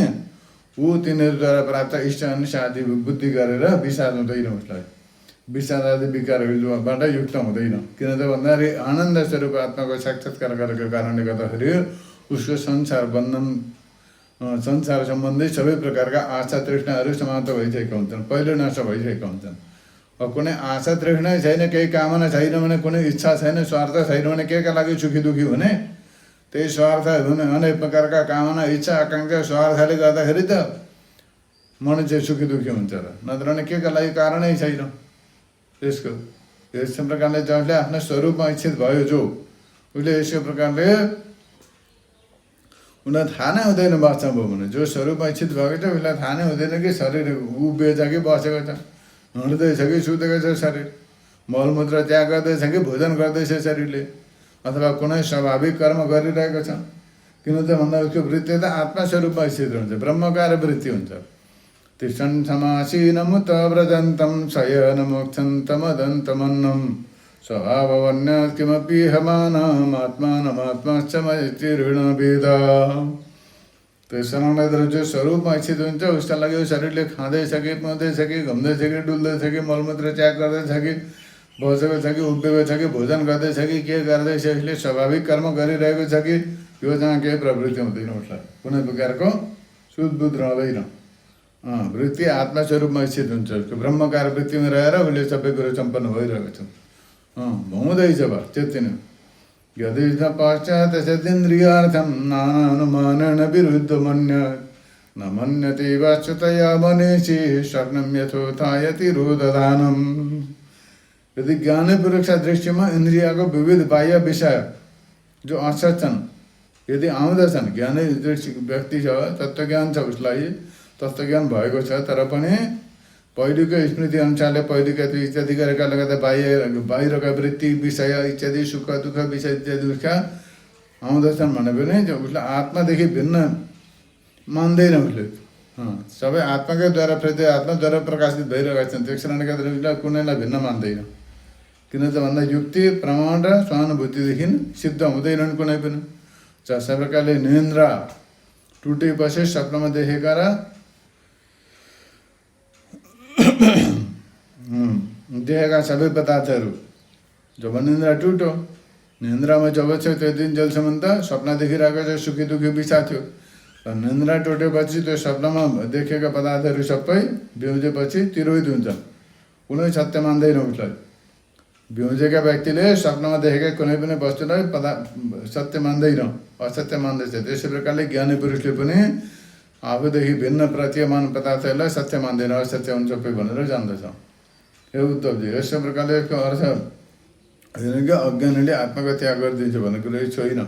ऊ तिनीहरूद्वारा प्राप्त इष्ट अनिष्ट आदि बुद्धि गरेर विषाद हुँदैन, उसलाई विषाद आदि विकारहरूबाट युक्त हुँदैन। किन त भन्दाखेरि आनन्द स्वरूप आत्माको साक्षात्कार गरेको कारणले गर्दाखेरि उसको संसार बन्धन, संसार सम्बन्धी सबै प्रकारका आशा तृष्णाहरू समाप्त भइसकेका हुन्छन्, पहिले नष्ट भइसकेका हुन्छन्। कुनै आशा तृष्णा छैन, केही कामना छैन भने, कुनै इच्छा छैन, स्वार्थ छैन भने केका लागि सुखी दुखी हुने? त्यही स्वार्थ हुने, अनेक प्रकारका कामना इच्छा आकाङ्क्षा स्वार्थले गर्दाखेरि त मनुष्य सुखी दुखी हुन्छ र, नत्र भने केका लागि कारणै छैन त्यसको। यस प्रकारले जसले आफ्नो स्वरूपमा इच्छित भयो, जो उसले यसो प्रकारले उनलाई थाहा नै हुँदैन वास्तव भयो भने। जो स्वरूपमा इच्छित भएको छ उसलाई थाहा नै हुँदैन कि शरीर उभिएछ कि बसेको छ, हिँड्दैछ कि सुतेको छ शरीर, मलमूत्र त्याग गर्दैछ कि भोजन गर्दैछ शरीरले, अथवा कुनै स्वाभाविक कर्म गरिरहेको छ। किन त भन्दा उसको वृत्ति त आत्मा स्वरूपमा स्थित हुन्छ, ब्रह्मकार वृत्ति हुन्छ। तिष्ठन् समासीनमुत व्रजन्तं शयन मोक्षन्तमदन्तमन्नं स्वभाववन्यात् किमपि हमानम् आत्मानमात्माश्च मयति ऋणवेद। त्यसकारणले जो स्वरूपमा स्थित हुन्छ उसका लागि शरीरले खाँदैछ कि पिउँदैछ कि घुम्दैछ कि डुल्दैछ कि मलमूत्र त्याग गर्दैछ कि बसेको छ कि उभिएको छ कि भोजन गर्दैछ कि के गर्दैछ, उसले स्वाभाविक कर्म गरिरहेको छ कि यो जहाँ केही प्रवृत्ति हुँदैन, उसलाई कुनै प्रकारको सुधबुध रहँदैन। वृत्ति आत्मा स्वरूपमा स्थित हुन्छ, उसको ब्रह्मकार वृत्तिमा रहेर उसले सबै कुरो सम्पन्न भइरहेको छ, हुँदैछ बस त्यति नै। यदि पश्चात् सदिन्द्रियार्थं नानानुमानेन विरुद्ध मन्यत् न मन्यते वाच्यतया मनीषी स्वप्नं यथोत्थायति रोदधानम्। यदि ज्ञानपूर्वक दृष्टिमा इन्द्रियको विविध बाह्य विषय जो असछन् यदि आउँदछन्, ज्ञानै दृष्टि व्यक्ति छ, तत्त्वज्ञान छ, उसलाई तत्त्वज्ञान भएको छ, तर पनि पहिलेको स्मृति अनुसारले पहिलेका इत्यादि गरेकाले गर्दा बाहिरका वृत्ति विषय इत्यादि सुख दुःख विषय इत्यादि उसका आउँदछन् भने पनि उसलाई आत्मादेखि भिन्न मान्दैन। उसले सबै आत्माकै द्वारा प्रति आत्माद्वारा प्रकाशित भइरहेका छन्, त्यस कारणले गर्दा उसलाई कुनैलाई भिन्न मान्दैन। किन त भन्दा युक्ति प्रमाण र सहानुभूतिदेखि सिद्ध हुँदैनन् कुनै पनि। जस्ता प्रकारले निन्द्रा टुटेपछि सपनामा देखेका र देखेका सबै पदार्थहरू जब निन्द्रा टुट्यो, निन्द्रामा जब छ त्यो दिन जेलसम्म त सपना देखिरहेको छ, सुखी दुखी विषय थियो। र निन्द्रा टुटेपछि त्यो सपनामा देखेका पदार्थहरू सबै बिउजेपछि तिरोहित हुन्छन्, कुनै सत्य मान्दैन उसलाई। बिउजेका व्यक्तिले सपनामा देखेका कुनै पनि वस्तुलाई सत्य मान्दैन, असत्य मान्दैछ। त्यसै प्रकारले ज्ञानी पुरुषले पनि आफूदेखि भिन्न प्रतीयमान पदार्थहरूलाई सत्य मान्दैन, असत्य हुन् सबै भनेर जान्दछ। हे उद्धवजी, यस्तो प्रकारले यसको अर्थ होइन कि अज्ञानीले आत्माको त्याग गरिदिन्छ भन्ने कुरो छैन।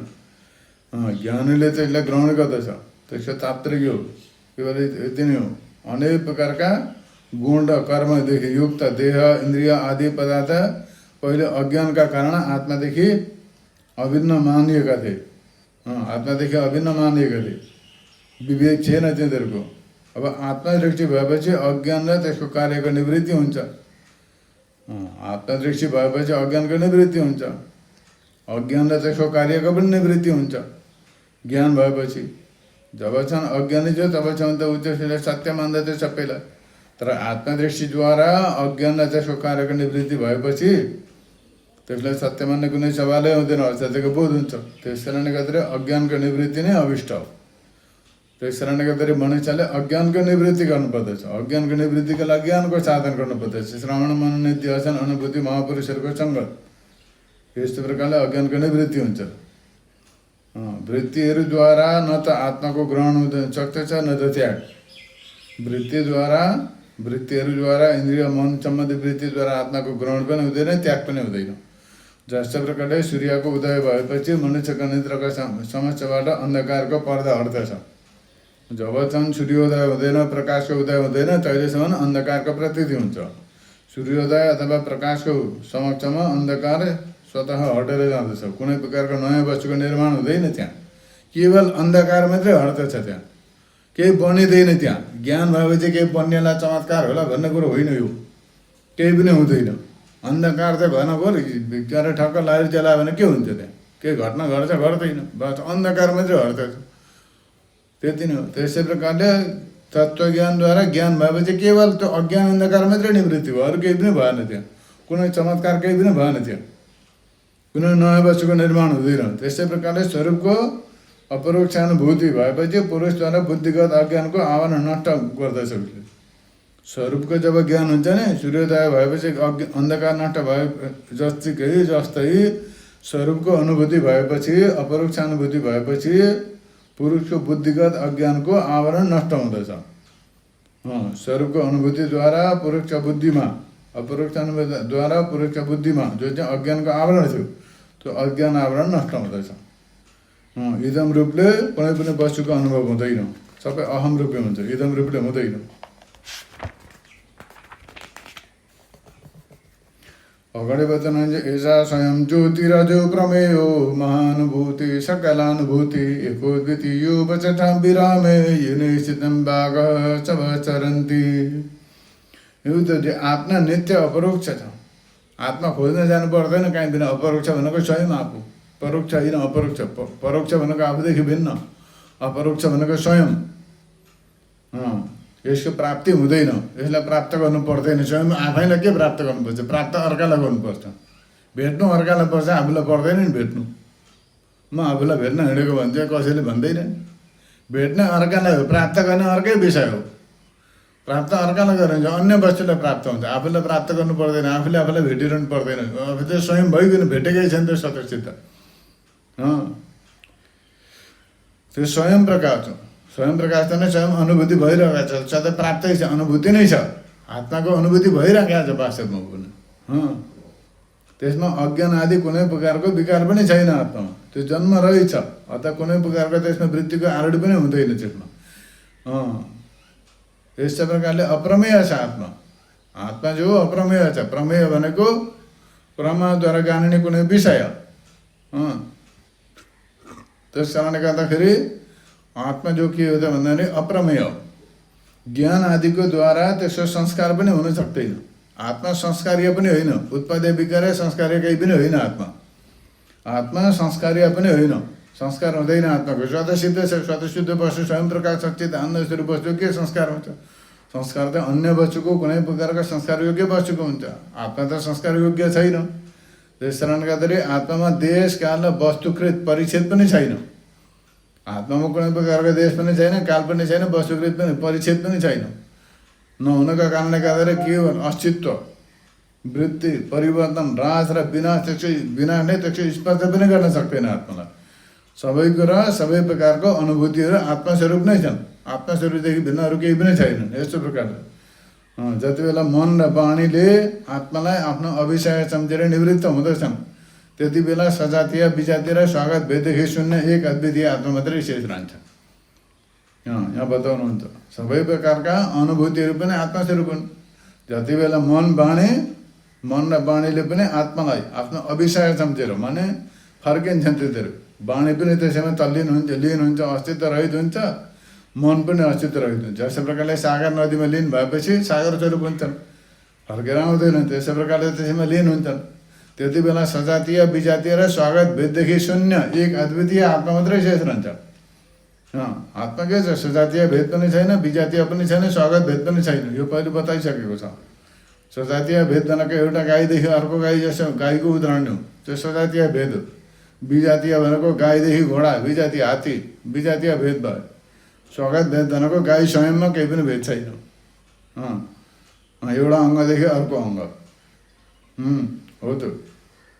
ज्ञानीले त यसलाई ग्रहण गर्दछ, त्यसको तात्पर्य हो केवल यति नै हो। अनेक प्रकारका गुण र कर्मदेखि युक्त देह इन्द्रिय आदि पदार्थ पहिले अज्ञानका कारण आत्मादेखि अभिन्न मानिएका थिए, आत्मादेखि अभिन्न मानिएका थिए, विवेक थिएन तिनीहरूको। अब आत्मदृष्टि भएपछि अज्ञान र त्यसको कार्यको निवृत्ति हुन्छ। आत्मदृष्टि भएपछि अज्ञानको निवृत्ति हुन्छ, अज्ञान र त्यसको कार्यको पनि निवृत्ति हुन्छ। ज्ञान भएपछि जबसम्म अज्ञानी छ तबसम्म त उद्देश्यले सत्य मान्दछ सबैलाई, तर आत्मदृष्टिद्वारा अज्ञान र त्यसको कार्यको निवृत्ति भएपछि त्यसलाई सत्य मान्ने कुनै सवालै हुँदैन, असत्यको बोध हुन्छ। त्यस कारणले गर्दाखेरि अज्ञानको निवृत्ति नै अभिष्ट हो। त्यस कारणले गर्दाखेरि मनुष्यले अज्ञानको निवृत्ति गर्नुपर्दछ, अज्ञानको निवृत्तिको लागि ज्ञानको साधन गर्नुपर्दछ। श्रवण मनन निध्यासन अनुभूति महापुरुषहरूको सङ्गत, यस्तो प्रकारले अज्ञानको निवृत्ति हुन्छ। वृत्तिहरूद्वारा न त आत्माको ग्रहण हुन सक्दछ न त त्याग। वृत्तिहरूद्वारा इन्द्रिय मन सम्बन्धी वृत्तिद्वारा आत्माको ग्रहण पनि हुँदैन, त्याग पनि हुँदैन। जस्तो प्रकारले सूर्यको उदय भएपछि मनुष्यको निद्राको समस्याबाट अन्धकारको पर्दा हट्दछ। जबसम्म सूर्योदय हुँदैन, प्रकाशको उदय हुँदैन, तहिलेसम्म अन्धकारको प्रतीति हुन्छ। सूर्योदय अथवा प्रकाशको समक्षमा अन्धकार स्वतः हटेर जाँदछ, कुनै प्रकारको नयाँ वस्तुको निर्माण हुँदैन त्यहाँ, केवल अन्धकार मात्रै हट्दछ, त्यहाँ केही बनिँदैन। त्यहाँ ज्ञान भएपछि केही बन्नेलाई चमत्कार होला भन्ने कुरो होइन, यो केही पनि हुँदैन। अन्धकार त घन घोर क्यारे ठक्क लाइट जलायो भने के हुन्छ, त्यहाँ केही घटना घट्दैन, बस अन्धकार मात्रै हट्दछ, त्यति नै हो। त्यसै प्रकारले तत्त्वज्ञानद्वारा ज्ञान भएपछि केवल त्यो अज्ञान अन्धकार मात्रै निवृत्ति भयो, अरू केही पनि भएन, त्यहाँ कुनै चमत्कार केही पनि भएन, त्यहाँ कुनै नयाँ वस्तुको निर्माण हुँदैन। त्यसै प्रकारले स्वरूपको अपरोक्षानुभूति भएपछि पुरुषद्वारा बुद्धिगत अज्ञानको आवरण नष्ट गर्दछ उसले। स्वरूपको जब ज्ञान हुन्छ नि, सूर्योदय भएपछि अन्धकार नष्ट भए जस्तै स्वरूपको अनुभूति भएपछि, अपरोक्ष अनुभूति भएपछि पुरुषको बुद्धिगत अज्ञानको आवरण नष्ट हुँदछ। स्वरूपको अनुभूतिद्वारा पुरुषका बुद्धिमा, अपरोक्ष अनुभूतिद्वारा पुरुषका बुद्धिमा जो चाहिँ अज्ञानको आवरण थियो, त्यो अज्ञान आवरण नष्ट हुँदछ। इदम रूपले कुनै पनि वस्तुको अनुभव हुँदैन, सबै अहम रूपले हुन्छ, इदम रूपले हुँदैन। अगाडि बताउनुहुन्छ एषा स्वयं ज्योतिरजो प्रमेयो महानुभूति सकलानुभूति एको द्वितीयो वचठां विरामे येन स्थितं वागः चरन्ति। यो त आत्मा नित्य अपरोक्ष छ। आत्मा खोज्न जानु पर्दैन कहीँ पनि। अपरोक्ष भनेको स्वयं आफू, परोक्ष होइन अपरोक्ष। परोक्ष भनेको आफूदेखि भिन्न, अपरोक्ष भनेको स्वयं। यसको प्राप्ति हुँदैन, यसलाई प्राप्त गर्नु पर्दैन। स्वयं आफैलाई के प्राप्त गर्नुपर्छ? प्राप्त अर्कालाई गर्नुपर्छ। भेट्नु अर्कालाई पर्छ, आफूलाई पर्दैन नि भेट्नु। म आफूलाई भेट्न हिँडेको भन्छ, कसैले भन्दैन। भेट्ने अर्कालाई हो, प्राप्त गर्ने अर्कै विषय हो। प्राप्त अर्कालाई गरिन्छ, अन्य वस्तुलाई प्राप्त हुन्छ, आफूलाई प्राप्त गर्नु पर्दैन, आफूले आफूलाई भेटिरहनु पर्दैन। अब त्यो स्वयं भइकन भेटेकै छ नि त स्वतसिद्ध। त्यो स्वयं प्रकाश हो। स्वयं प्रकाश त नै स्वयं अनुभूति भइरहेको छ, सधैँ प्राप्तै छ, अनुभूति नै छ। आत्माको अनुभूति भइरहेको छ वास्तवमा पनि। त्यसमा अज्ञान आदि कुनै प्रकारको विकार पनि छैन आत्मामा। त्यो जन्म रहेछ, अथवा कुनै प्रकारको त्यसमा वृत्तिको आरूढ पनि हुँदैन त्यसमा। यस्तै प्रकारले अप्रमेय छ आत्मा। आत्मा जो अप्रमेय छ। प्रमेय भनेको प्रमाद्वारा जानिने कुनै विषय। त्यस कारणले गर्दाखेरि आत्मा जो के हो त भन्दाखेरि अप्रमेय। ज्ञान आदिको द्वारा त्यसको संस्कार पनि हुन सक्दैन। आत्मा संस्कार्य पनि होइन, उत्पाद्य विकार संस्कार्य केही पनि होइन आत्मा। आत्मा संस्कार्य पनि होइन, संस्कार हुँदैन आत्माको। स्वतसिद्ध छ, स्वतसिद्ध वस्तु स्वयं प्रकाश सच्चित आनन्द स्वरूप वस्तु के संस्कार हुन्छ? संस्कार त अन्य वस्तुको कुनै प्रकारको संस्कार योग्य वस्तुको हुन्छ। आत्मा त संस्कार योग्य छैन। त्यस कारणले गर्दाखेरि आत्मामा देश काल र वस्तुकृत परिच्छेद पनि छैन। आत्मामा कुनै प्रकारको देश पनि छैन, काल पनि छैन, वस्तुकृत पनि परिच्छेद पनि छैन। नहुनुका कारणले गर्दाखेरि के हो? अस्तित्व, वृत्ति, परिवर्तन, ह्रास र विनाश, विनाशले त्यसको स्पर्श पनि गर्न सक्दैन आत्मालाई। सबै कुरा सबै प्रकारको अनुभूतिहरू आत्मस्वरूप नै छन्। आत्मस्वरूपदेखि भिन्न अरू केही पनि छैनन्। यस्तो प्रकारले जति बेला मन र वाणीले आत्मालाई आफ्नो अभिषय सम्झेर निवृत्त हुँदछन्, त्यति बेला सजातीय विजातीय र स्वागत भेददेखि शून्य एक अद्वितीय आत्मा मात्रै शेष रहन्छ। यहाँ बताउनुहुन्छ सबै प्रकारका अनुभूतिहरू पनि आत्मस्वरूप हुन्। जति बेला मन र वाणीले पनि आत्मालाई आफ्नो अभिषय सम्झेर माने फर्किन्छन् त्यतिहरू। वाणी पनि त्यसैमा तल्लीन हुन्छ, लीन हुन्छ, अस्तित्व रहित हुन्छ। मन पनि अस्तित्व रहित हुन्छ। जस्तो प्रकारले सागर नदीमा लीन भएपछि सागर स्वरूप हुन्छन्, फर्केर आउँदैनन्। त्यसै प्रकारले त्यसैमा लीन हुन्छन्। त्यति बेला सजातीय विजातीय र स्वागत भेददेखि शून्य एक अद्वितीय आत्मा मात्रै शेष रहन्छ। आत्मा के छ? सजातीय भेद पनि छैन, विजातीय पनि छैन, स्वागत भेद पनि छैन। यो पहिले बताइसकेको छ। सजातीय भेद भनेको एउटा गाईदेखि अर्को गाई जस्तो गाईको उदाहरण हो, त्यो सजातीय भेद हो। विजातीय भनेको गाईदेखि घोडा, विजातीय हात्ती, विजातीय भेद भयो। स्वागत भेद भनेको गाई स्वयंमा केही पनि भेद छैन। एउटा अङ्गदेखि अर्को अङ्ग हो त।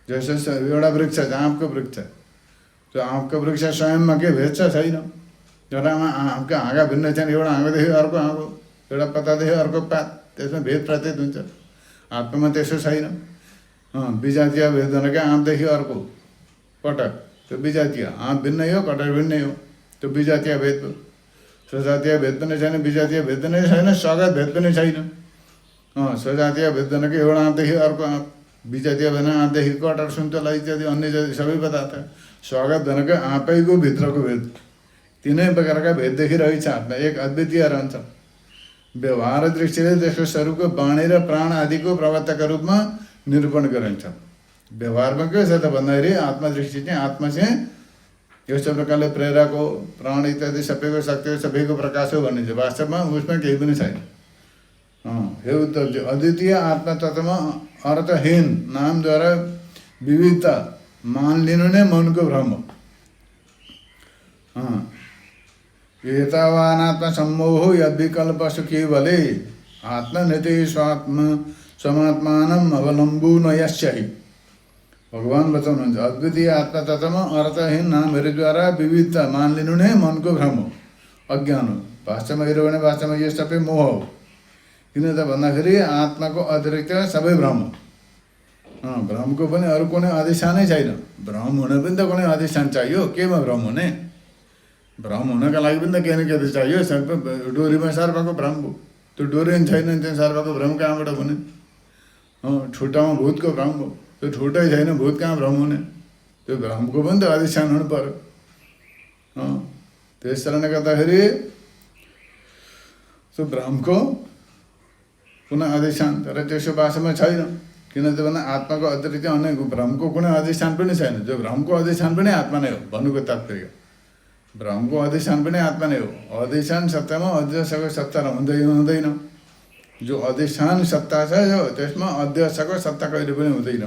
जस्तो एउटा वृक्ष छ, आँपको वृक्ष, त्यो आँपको वृक्ष स्वयंमा के भेद छ? छैन। एउटामा आँपका हाँगा भिन्न छन्, एउटा हाँगोदेखि अर्को हाँगो, एउटा पत्तादेखि अर्को पात, त्यसमा भेद प्रतीत हुन्छ। आत्मामा त्यसो छैन। विजातीय भेद भनेको आँपदेखि अर्को कटक, त्यो विजातीय। आँप भिन्नै हो, कटक भिन्नै हो, त्यो विजातीय भेद हो। सजातीय भेद पनि छैन, विजातीय भेद पनि छैन, स्वागत भेद पनि छैन। सजातीय भेद भनेको एउटा आँपदेखि अर्को आँप, विजातीय भने आँपदेखि कटक, सुन्तला इत्यादि अन्य जाति सबै पदार्थ। स्वागत भनेको आँपैको भित्रको भेद। तीनै प्रकारका भेददेखि रहेछ आत्मा, एक अद्वितीय रहन्छ। व्यवहार दृष्टिले त्यसको स्वरूपको वाणी र प्राण आदिको प्रवक्ताका रूपमा निरूपण गरिन्छ। व्यवहारमा के छ त भन्दाखेरि आत्मा दृष्टि चाहिँ आत्मा चाहिँ यस्तो प्रकारले प्रेरक हो, प्राण इत्यादि सबैको शक्ति हो, सबैको प्रकाश हो भनिन्छ। वास्तवमा उसमा केही पनि छैन। हे उद्धव, अद्वितीय आत्मा तत्त्वमा अर्थहीन नामद्वारा विविधता मान लिनु नै मनको भ्रम हो। एतावानात्मा सम्मोह यद्विकल्प सुखी भले आत्मनिति स्वमात्मानम अवलम्बु न यस्यहि। भगवान बताउनुहुन्छ अद्वितीय आत्मा तत्त्वमा अर्थहीन नामहरूद्वारा विविधता मान लिनु नै मनको भ्रम हो, अज्ञान हो। भाषामा हेऱ्यो भने भाषामा यो सबै मोह हो। किन त भन्दाखेरि आत्माको अतिरिक्त सबै भ्रम हो। भ्रमको पनि अरू कुनै अधिष्ठानै छैन। भ्रम हुन पनि त कुनै अधिष्ठान चाहियो। केमा भ्रम हुने? भ्रम हुनका लागि पनि त के न के त चाहियो। सर्प डोरीमा सर्पको भ्रम भयो, त्यो डोरी पनि छैन, त्यहाँ सर्पको भ्रम कहाँबाट हुने? ठुटामा भूतको भ्रम भयो, त्यो ठुटै छैन, भूत कहाँ भ्रम हुने? त्यो भ्रमको पनि त अधिष्ठान हुनु पर्यो। त्यस कारणले गर्दाखेरि त्यो भ्रमको कुनै अधिष्ठान तर त्यसो भाषामा छैन। किन त भन्दा आत्माको अतिरिक्त अन्य भ्रमको कुनै अधिष्ठान पनि छैन। जो भ्रमको अधिष्ठान पनि आत्मा नै हो भन्नुको तात्पर्य। भ्रमको अधिष्ठान पनि आत्मा नै हो। अधिष्ठान सत्तामा अध्यक्षको सत्ता हुँदैन। जो अधिष्ठान सत्ता छ त्यसमा अध्यक्षको सत्ता कहिले पनि हुँदैन।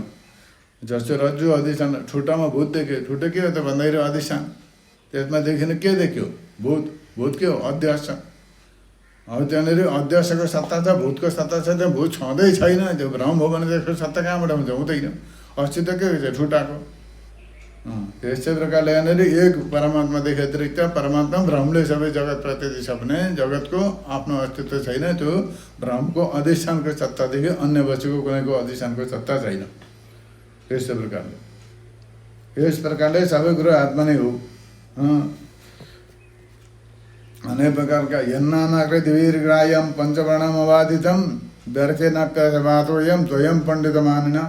जस्तो रज्जु अधिष्ठान, ठुटामा भूत देख्यो, ठुटो के हो त भन्दाखेरि अधिष्ठान। त्यसमा देखिन के देख्यो? भूत। भूत के हो? अध्यक्ष। अब त्यहाँनिर अध्यक्षको सत्ता छ, भूतको सत्ता छ, त्यहाँ भूत छँदै छैन। त्यो भ्रम हो भने त्यसको सत्ता कहाँबाट हुन्छ? हुँदैन। अस्तित्व के हुन्छ? ठुटाको। त्यस्तै प्रकारले यहाँनिर एक परमात्मादेखि अतिरिक्त परमात्मा भ्रमले सबै जगत प्रत्यक्ष छ भने जगतको आफ्नो अस्तित्व छैन। त्यो भ्रमको अधिष्ठानको सत्तादेखि अन्य वस्तुको कुनैको अधिष्ठानको सत्ता छैन। त्यस्तै प्रकारले यस प्रकारले सबै कुरो आत्मा नै हो। अनेक प्रकारका यन्नानाकृतिभिर्ग्राह्यं पञ्चवर्णम् अबाधितं व्यर्थे न कथवातोऽयं द्वयं पण्डितमानिना।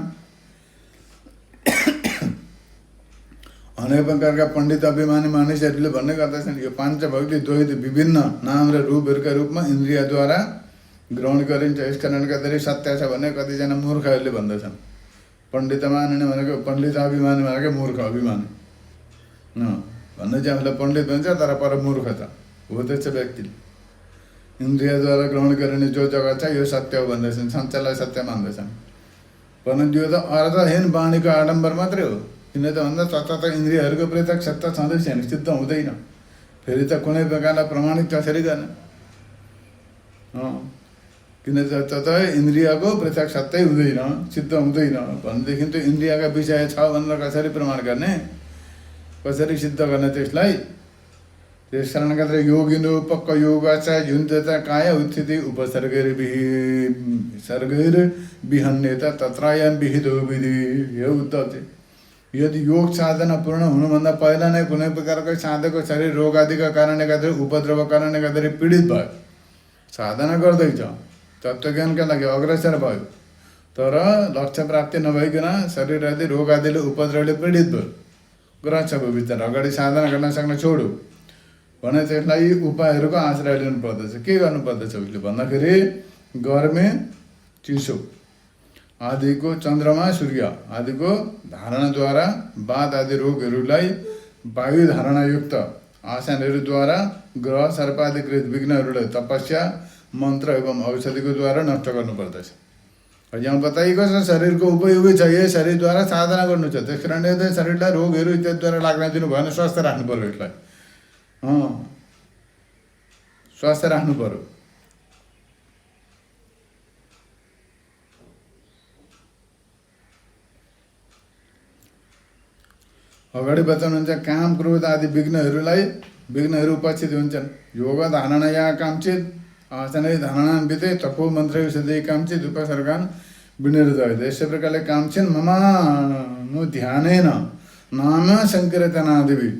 अनेक प्रकारका पण्डित अभिमानी मानिसहरूले भन्ने गर्दछन् यो पाञ्च भौतिक द्वैत विभिन्न नाम र रूपहरूका रूपमा इन्द्रियद्वारा ग्रहण गरिन्छ। यस कारणले गर्दाखेरि सत्य छ भने कतिजना मूर्खहरूले भन्दछन्। पण्डित मानिने भनेको पण्डित अभिमानी भनेको मूर्ख अभिमानी भन्ने चाहिँ आफूलाई पण्डित भन्छ तर पर मूर्ख छ हो त्यस व्यक्तिले। इन्द्रियद्वारा ग्रहण गरिने जो जगत छ यो सत्य हो भन्दछन्, सञ्चारलाई सत्य मान्दछन्। परन्तु यो त अर्थहीन वाणीको आडम्बर मात्रै हो। किन त भन्दा तत्त्वत इन्द्रियहरूको पृथक सत्ता छँदै छैन, सिद्ध हुँदैन। फेरि त कुनै प्रकारलाई प्रमाणित कसरी गर्ने? किन त इन्द्रियको पृथक सत्तै हुँदैन, सिद्ध हुँदैन भनेदेखि त्यो इन्द्रियका विषय छ भनेर कसरी प्रमाण गर्ने? कसरी सिद्ध गर्ने त्यसलाई? त्यस कारण गर्दा योगिनो पक्क योग छ युञ्जता काय उत्थिति उपसर्गैर विहन्यत तत्रायं विहितो विधि। यो उद्धव चाहिँ यदि योग साधना पूर्ण हुनुभन्दा पहिला नै कुनै प्रकारको साधकको शरीर रोग आदिका कारणले गर्दा उपद्रव कारणले गर्दाखेरि पीडित भयो, साधना गर्दैछ, तत्त्वज्ञानका लागि अग्रसर भयो, तर लक्ष्य प्राप्ति नभइकन शरीर आदि रोग आदिले उपद्रवले पीडित भयो, ग्रस्त भयो बिचरा, अगाडि साधना गर्न सक्न छोड्यो भने त्यसलाई उपायहरूको आश्रय लिनु पर्दछ। के गर्नु पर्दछ उसले भन्दाखेरि गर्मी चिसो आदिको, चन्द्रमा सूर्य आदिको धारणाद्वारा वात आदि रोगहरूलाई वायु धारणायुक्त आसनहरूद्वारा ग्रह सर्पाधिकृत विघ्नहरूलाई तपस्या मन्त्र एवं औषधिको द्वारा नष्ट गर्नुपर्दछ। यहाँ बताइएको छ शरीरको उपयोगी छ, यही शरीरद्वारा साधना गर्नु छ। त्यस कारणले शरीरलाई रोगहरू इत्यादिद्वारा लाग्न दिनु भएन, स्वस्थ राख्नु पर्यो। यसलाई स्वस्थ राख्नु पर्यो। अगाडि बताउनुहुन्छ काम क्रोध आदि विघ्नहरू उपस्थित हुन्छन्। योग धारणया कामचित आसनै धारणान्विते तपो मन्त्र औषधि कामचित उपसर्गान् विनिर्दयते। यसै प्रकारले कामचिन् ममानु ध्यानेन नाम संकीर्तनादिभिः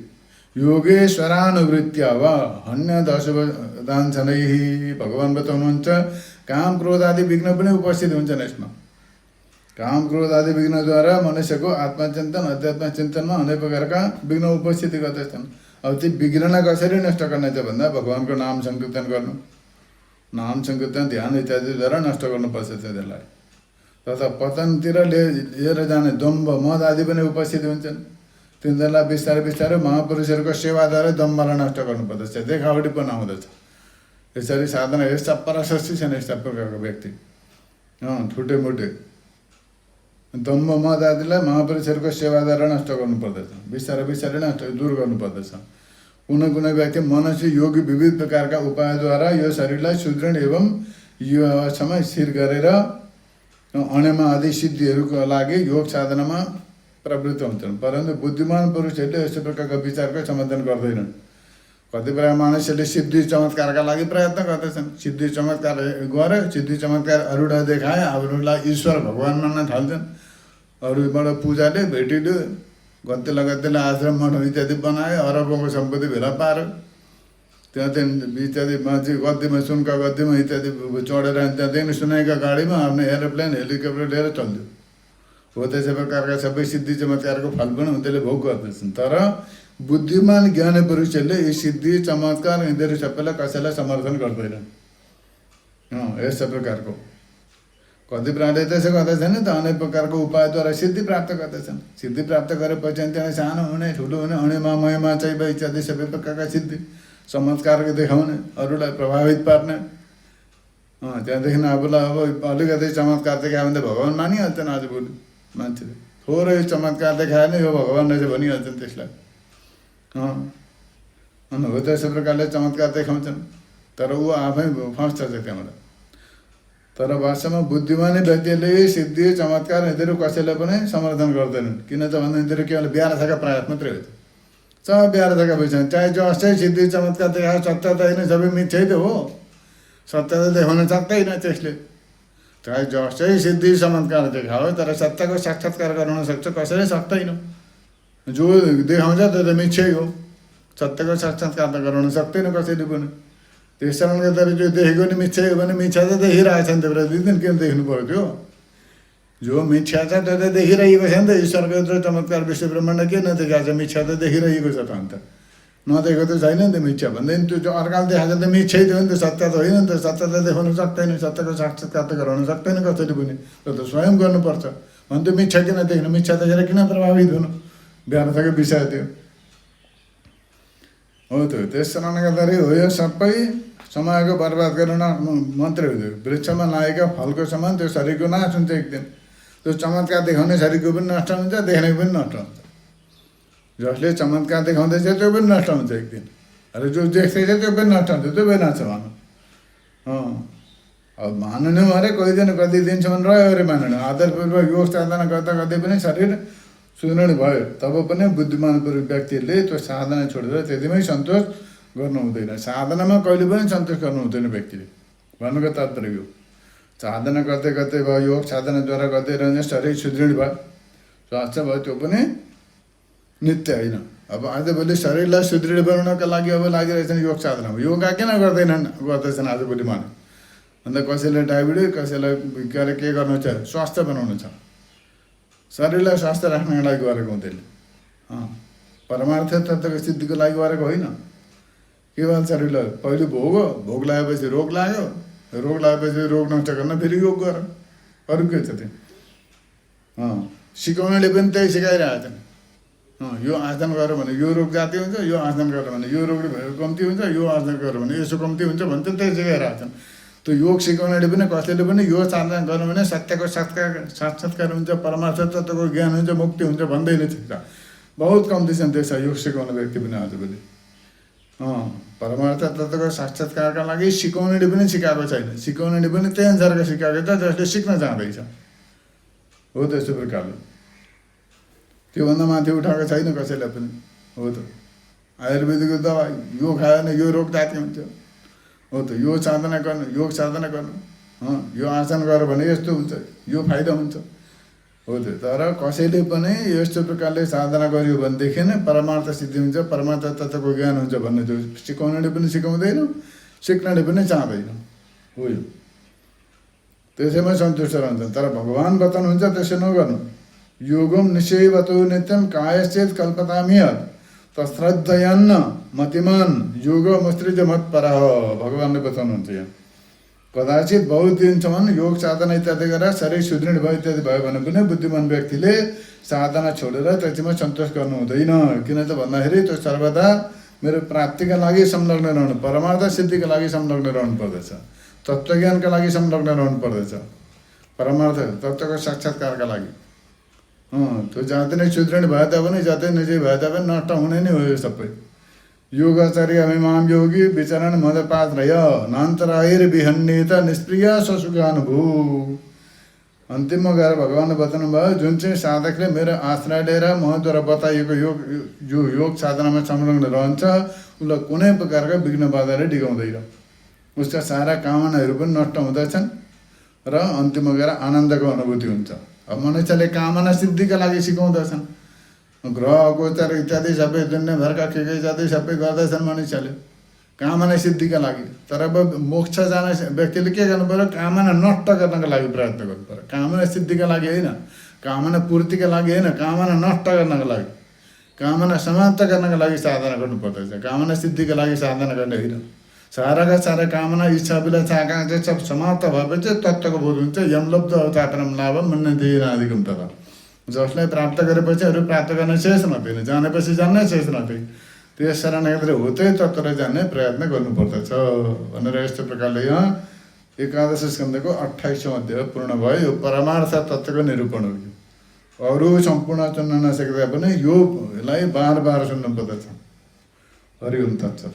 योगेश्वरानुवृत्त्या वा हन्यदशुभदाञ्छनैः। भगवान् बताउनुहुन्छ काम क्रोध आदि विघ्न पनि उपस्थित हुन्छन्। यसमा काम क्रोध आदि विघ्नद्वारा मनुष्यको आत्मचिन्तन अध्यात्म चिन्तनमा अनेक प्रकारका विघ्न उपस्थित गर्दछन्। अब ती विघ्नलाई कसरी नष्ट गर्ने त भन्दा भगवानको नाम संकीर्तन गर्नु, नाम संकीर्तन ध्यान इत्यादिद्वारा नष्ट गर्नुपर्छ त्यसलाई। तथा पतनतिर लिएर जाने दम्भ मद आदि पनि उपस्थित हुन्छन्। तिनीहरूलाई बिस्तारै बिस्तारै महापुरुषहरूको सेवाद्वारा दम्भलाई नष्ट गर्नुपर्दछ, देखावटीपना हुँदछ। यसरी साधना यस्ता प्रशस्ति छन् यस्ता प्रकारको व्यक्ति ठुटे मुटे दम्भ मद आदिलाई महापुरुषहरूको सेवाद्वारा नष्ट गर्नुपर्दछ, बिस्तारै बिस्तारै नष्ट दूर गर्नुपर्दछ। कुनै कुनै व्यक्ति मनुष्य योगी विविध प्रकारका उपायद्वारा यो शरीरलाई सुदृढ एवं यो अवस्थामा स्थिर गरेर अणेमा आदि सिद्धिहरूको लागि योग साधनामा प्रवृत्त हुन्छन्। परन्तु बुद्धिमान पुरुषहरूले यस्तो प्रकारका विचारको समाधान गर्दैनन्। कतिपय मानिसहरूले सिद्धि चमत्कारका लागि प्रयत्न गर्दछन्। सिद्धि चमत्कार गरे, सिद्धि चमत्कार अरूलाई देखाए, अरूलाई ईश्वर भगवान मान्न थाल्छन्। अरूबाट पूजाले भेटिदियो, गतिला आश्रम मठ इत्यादि बनाए, अरबौँको सम्पत्ति भेला पार्यो। त्यहाँदेखि इत्यादि मान्छे गद्दीमा, सुनका गद्दीमा इत्यादि चढेर त्यहाँदेखि सुनाइका गाडीमा आफ्नो एरोप्लेन हेलिकप्टर लिएर चल्थ्यो। हो त्यसै प्रकारका सबै सिद्धि चमत्कारको फल पनि उनीहरूले भोग गर्दछन्। तर बुद्धिमान ज्ञानी पुरुषहरूले यी सिद्धि चमत्कार यिनीहरू सबैलाई कसैलाई समर्थन गर्दैनन्। यस्तो प्रकारको कति प्राणीले त्यसो गर्दछन् नि त, अनेक प्रकारको उपायद्वारा सिद्धि प्राप्त गर्दछन्। सिद्धि प्राप्त गरेपछि त्यहाँ सानो हुने, ठुलो हुने, अणिमा मयमा चाहिँ इत्यादि सबै प्रकारका सिद्धि चमत्कारको देखाउने, अरूलाई प्रभावित पार्ने। त्यहाँदेखि आफूलाई अब अलिकति चमत्कार देखायो भने त भगवान् मानिहाल्छन्। आजभोलि मान्छेले थोरै चमत्कार देखायो भने यो भगवान् रहेछ भनिहाल्छन् त्यसलाई। अनि हो त्यसो प्रकारले चमत्कार देखाउँछन्, तर ऊ आफै फस्छ चाहिँ त्यहाँबाट। तर वास्तवमा बुद्धिमानी व्यक्तिले सिद्धि चमत्कार यिनीहरू कसैलाई पनि समर्थन गर्दैनन्। किन त भन्दा यिनीहरू केवल बिहारथाका प्रयास मात्रै हो। बिहारथाका विषय चाहे जस्तै सिद्धि चमत्कार देखायो, सत्य त होइन, सबै मिथ्यै त हो। सत्य त देखाउन सक्दैन त्यसले। चाहे जस्तै सिद्धि चमत्कार देखाओ, तर सत्यको साक्षात्कार गराउन सक्छ कसैले सक्दैन। जो देखाउँछ त्यो त मिथ्यै हो। सत्यको साक्षात्कार त गराउन सक्दैन कसैले पनि। त्यस कारणले गर्दा जो देखेको नि मिथ्या हो भने मिथ्या त देखिरहेछ नि त, दिन किन देख्नु पर्यो त्यो? जो मिथ्या छ त्यो त देखिरहेको छ नि त। ईश्वरको यत्रो चमत्कार विश्व ब्रह्माण्ड के नदेखाएको छ? मिथ्या त देखिरहेको छ त। अन्त नदेखेको त छैन नि त मिथ्या भन्दैन। त्यो जो अर्काले देखाएको छ त मिथ्यै थियो नि त, सत्य त होइन नि त। सत्य त देखाउन सक्दैन, सत्यको साक्षात्कार त गराउन सक्दैन कसैले पनि। त्यो त स्वयं गर्नुपर्छ। भने त्यो मिथ्या किन देख्नु? मिथ्या देखेर किन प्रभावित हुनु? व्यर्थको विषय त्यो हो। त्यो त्यस कारणले गर्दाखेरि हो यो सबै समयको बर्बाद गर्न मात्रै हो। त्यो वृक्षमा लागेका फलको समान त्यो शरीरको नाश हुन्छ एक दिन। त्यो चमत्कार देखाउने शरीरको पनि नष्ट हुन्छ, देख्नेको पनि नष्ट हुन्छ। जसले चमत्कार देखाउँदैछ त्यो पनि नष्ट हुन्छ एक दिन। अरे जो देख्दैछ त्यो पनि नष्ट हुन्छ, त्यो पनि नष्ट भनौँ। अब मान्नु अरे कति दिनसम्म रह्यो अरे मान्नु। आदरपूर्वक योग साधना गर्दा गर्दै पनि शरीर सुदृढ भयो, तब पनि बुद्धिमान व्यक्तिहरूले त्यो साधना छोडेर त्यतिमै सन्तोष गर्नु हुँदैन। साधनामा कहिले पनि सन्तोष गर्नु हुँदैन व्यक्तिले। भन्नुको तात्पर्य यो, साधना गर्दै गर्दै भयो, योग साधनाद्वारा गर्दै रहने शरीर सुदृढ भयो, स्वास्थ्य भयो, त्यो पनि नित्य होइन। अब आजभोलि शरीरलाई सुदृढ बनाउनका लागि अब लागिरहेछन् योग साधनामा। योगा किन गर्दैछन् आजभोलि मानिस? अन्त कसैलाई डायबिटिज, कसैलाई के गर्नु छ? स्वास्थ्य बनाउनु छ। शरीरलाई स्वास्थ्य राख्नको लागि गरेको हुँदैन। परमार्थ तत्त्वको सिद्धिको लागि गरेको होइन। के भन्छ शरीरलाई? पहिले भोग लागेपछि रोग लाग्यो, रोग लागेपछि रोग नष्ट गर्न फेरि योग गर। अरू के छ त्यो? सिकाउनेले पनि त्यही सिकाइरहेछन्। यो आसन गर भने यो रोग जाति हुन्छ, यो आसन गर भने यो रोग कम्ती हुन्छ, यो आसन गर भने यसो कम्ती हुन्छ भन्छ, त्यही सिकाइरहेछन्। त्यो योग सिकाउनेले पनि कसैले पनि यो साधना गर्नु भने सत्यको साक्षात्कार हुन्छ, परमार्थ तत्त्वको ज्ञान हुन्छ, मुक्ति हुन्छ भन्दैन थिएन। बहुत कम्ती छन् त्यसमा योग सिकाउने व्यक्ति पनि आजभोलि। परमार्थ तत्त्वको साक्षात्कारका लागि सिकाउनेले पनि सिकाएको छैन। सिकाउनेले पनि त्यही अनुसारको सिकाएको छ जसले सिक्न चाहँदैछ। हो त्यस्तो प्रकारले त्योभन्दा माथि उठाएको छैन कसैलाई पनि। हो त आयुर्वेदिकको दबाई यो खायो भने यो रोग जाति हुन्छ। हो त यो साधना गर्नु, योग साधना गर्नु, यो आसन गर भने यस्तो हुन्छ, यो फाइदा हुन्छ। हो त तर कसैले पनि यस्तो प्रकारले साधना गर्यो भनेदेखि नै परमार्थ सिद्धि हुन्छ, परमार्थ तत्त्वको ज्ञान हुन्छ भन्ने त्यो सिकाउनेले पनि सिकाउँदैन, सिक्नेले पनि चाहँदैन। हो यो त्यसैमा सन्तुष्ट रहन्छ। तर भगवान् बताउनुहुन्छ त्यसो नगर्नु। योगम निषेवतो नित्यम कायश्चेत कल्पतामिह तश्रद्धयन्न मतिमान योग मुसृज मत परः। भगवान्ले बताउनुहुन्छ यहाँ कदाचित बहुत दिनसम्म योग साधना इत्यादि गरेर शरीर सुदृढ भयो इत्यादि भयो भने पनि बुद्धिमान व्यक्तिले साधना छोडेर त्यसमा सन्तोष गर्नु हुँदैन। किन त भन्दाखेरि त्यो सर्वदा मेरो प्राप्तिका लागि संलग्न रहनु, परमार्थ सिद्धिका लागि संलग्न रहनु पर्दछ, तत्त्वज्ञानका लागि संलग्न रहनु पर्दछ, परमार्थ तत्त्वको साक्षात्कारका लागि। त्यो जाति नै सुदृढ भए तापनि जाति निजै भए तापनि नष्ट हुने नै हो यो सबै। योगाचार्यमिमां योगी विचरण मदपात्रय नान्तरायैर्विहन्येत निष्प्रिय स्वसुखानुभू। अन्तिममा गएर भगवान्ले बताउनुभयो जुन चाहिँ साधकले मेरो आश्रय लिएर मद्वारा बताइएको योग साधनामा संलग्न रहन्छ उसलाई कुनै प्रकारका विघ्न बाधाले डिगाउँदैन। उसका सारा कामनाहरू पनि नष्ट हुँदछन् र अन्तिममा गएर आनन्दको अनुभूति हुन्छ। अब मनुष्यले कामना सिद्धिका लागि सिकाउँदछन्, ग्रह गोचर इत्यादि सबै दुनियाँभरका के जाँदै सबै गर्दछन् मनुष्यले कामना सिद्धिका लागि। तर अब मोक्ष जाने व्यक्तिले के गर्नु पर्यो? कामना नष्ट गर्नका लागि प्रयत्न गर्नु पर्यो। कामना सिद्धिका लागि होइन, कामना पूर्तिका लागि होइन, कामना नष्ट गर्नका लागि, कामना समाप्त गर्नका लागि साधना गर्नुपर्दछ। कामना सिद्धिका लागि साधना गर्ने होइन। साराका सारा कामना इच्छा अभिलाषा आकांक्षा सब समाप्त भएपछि तत्त्वको बोध हुन्छ। यमलब्ध अवतापरम लाभम मन्यन्तेनादिकं तथा। जसलाई प्राप्त गरेपछि अरू प्राप्त गर्न शेष नथिन्, जानेपछि जान्नै शेष नथिन्। त्यस शरणले होतै तत्त्वलाई जान्ने प्रयत्न गर्नुपर्दछ भनेर यस्तो प्रकारले यहाँ एकादश स्कन्धको 28औं अध्याय पूर्ण भयो। यो परमार्थ तत्त्वको निरूपण हो। अरू सम्पूर्ण सुन्न नसक्दा पनि योलाई बार बार सुन्नुपर्दछ। हरि ओम तत्सत।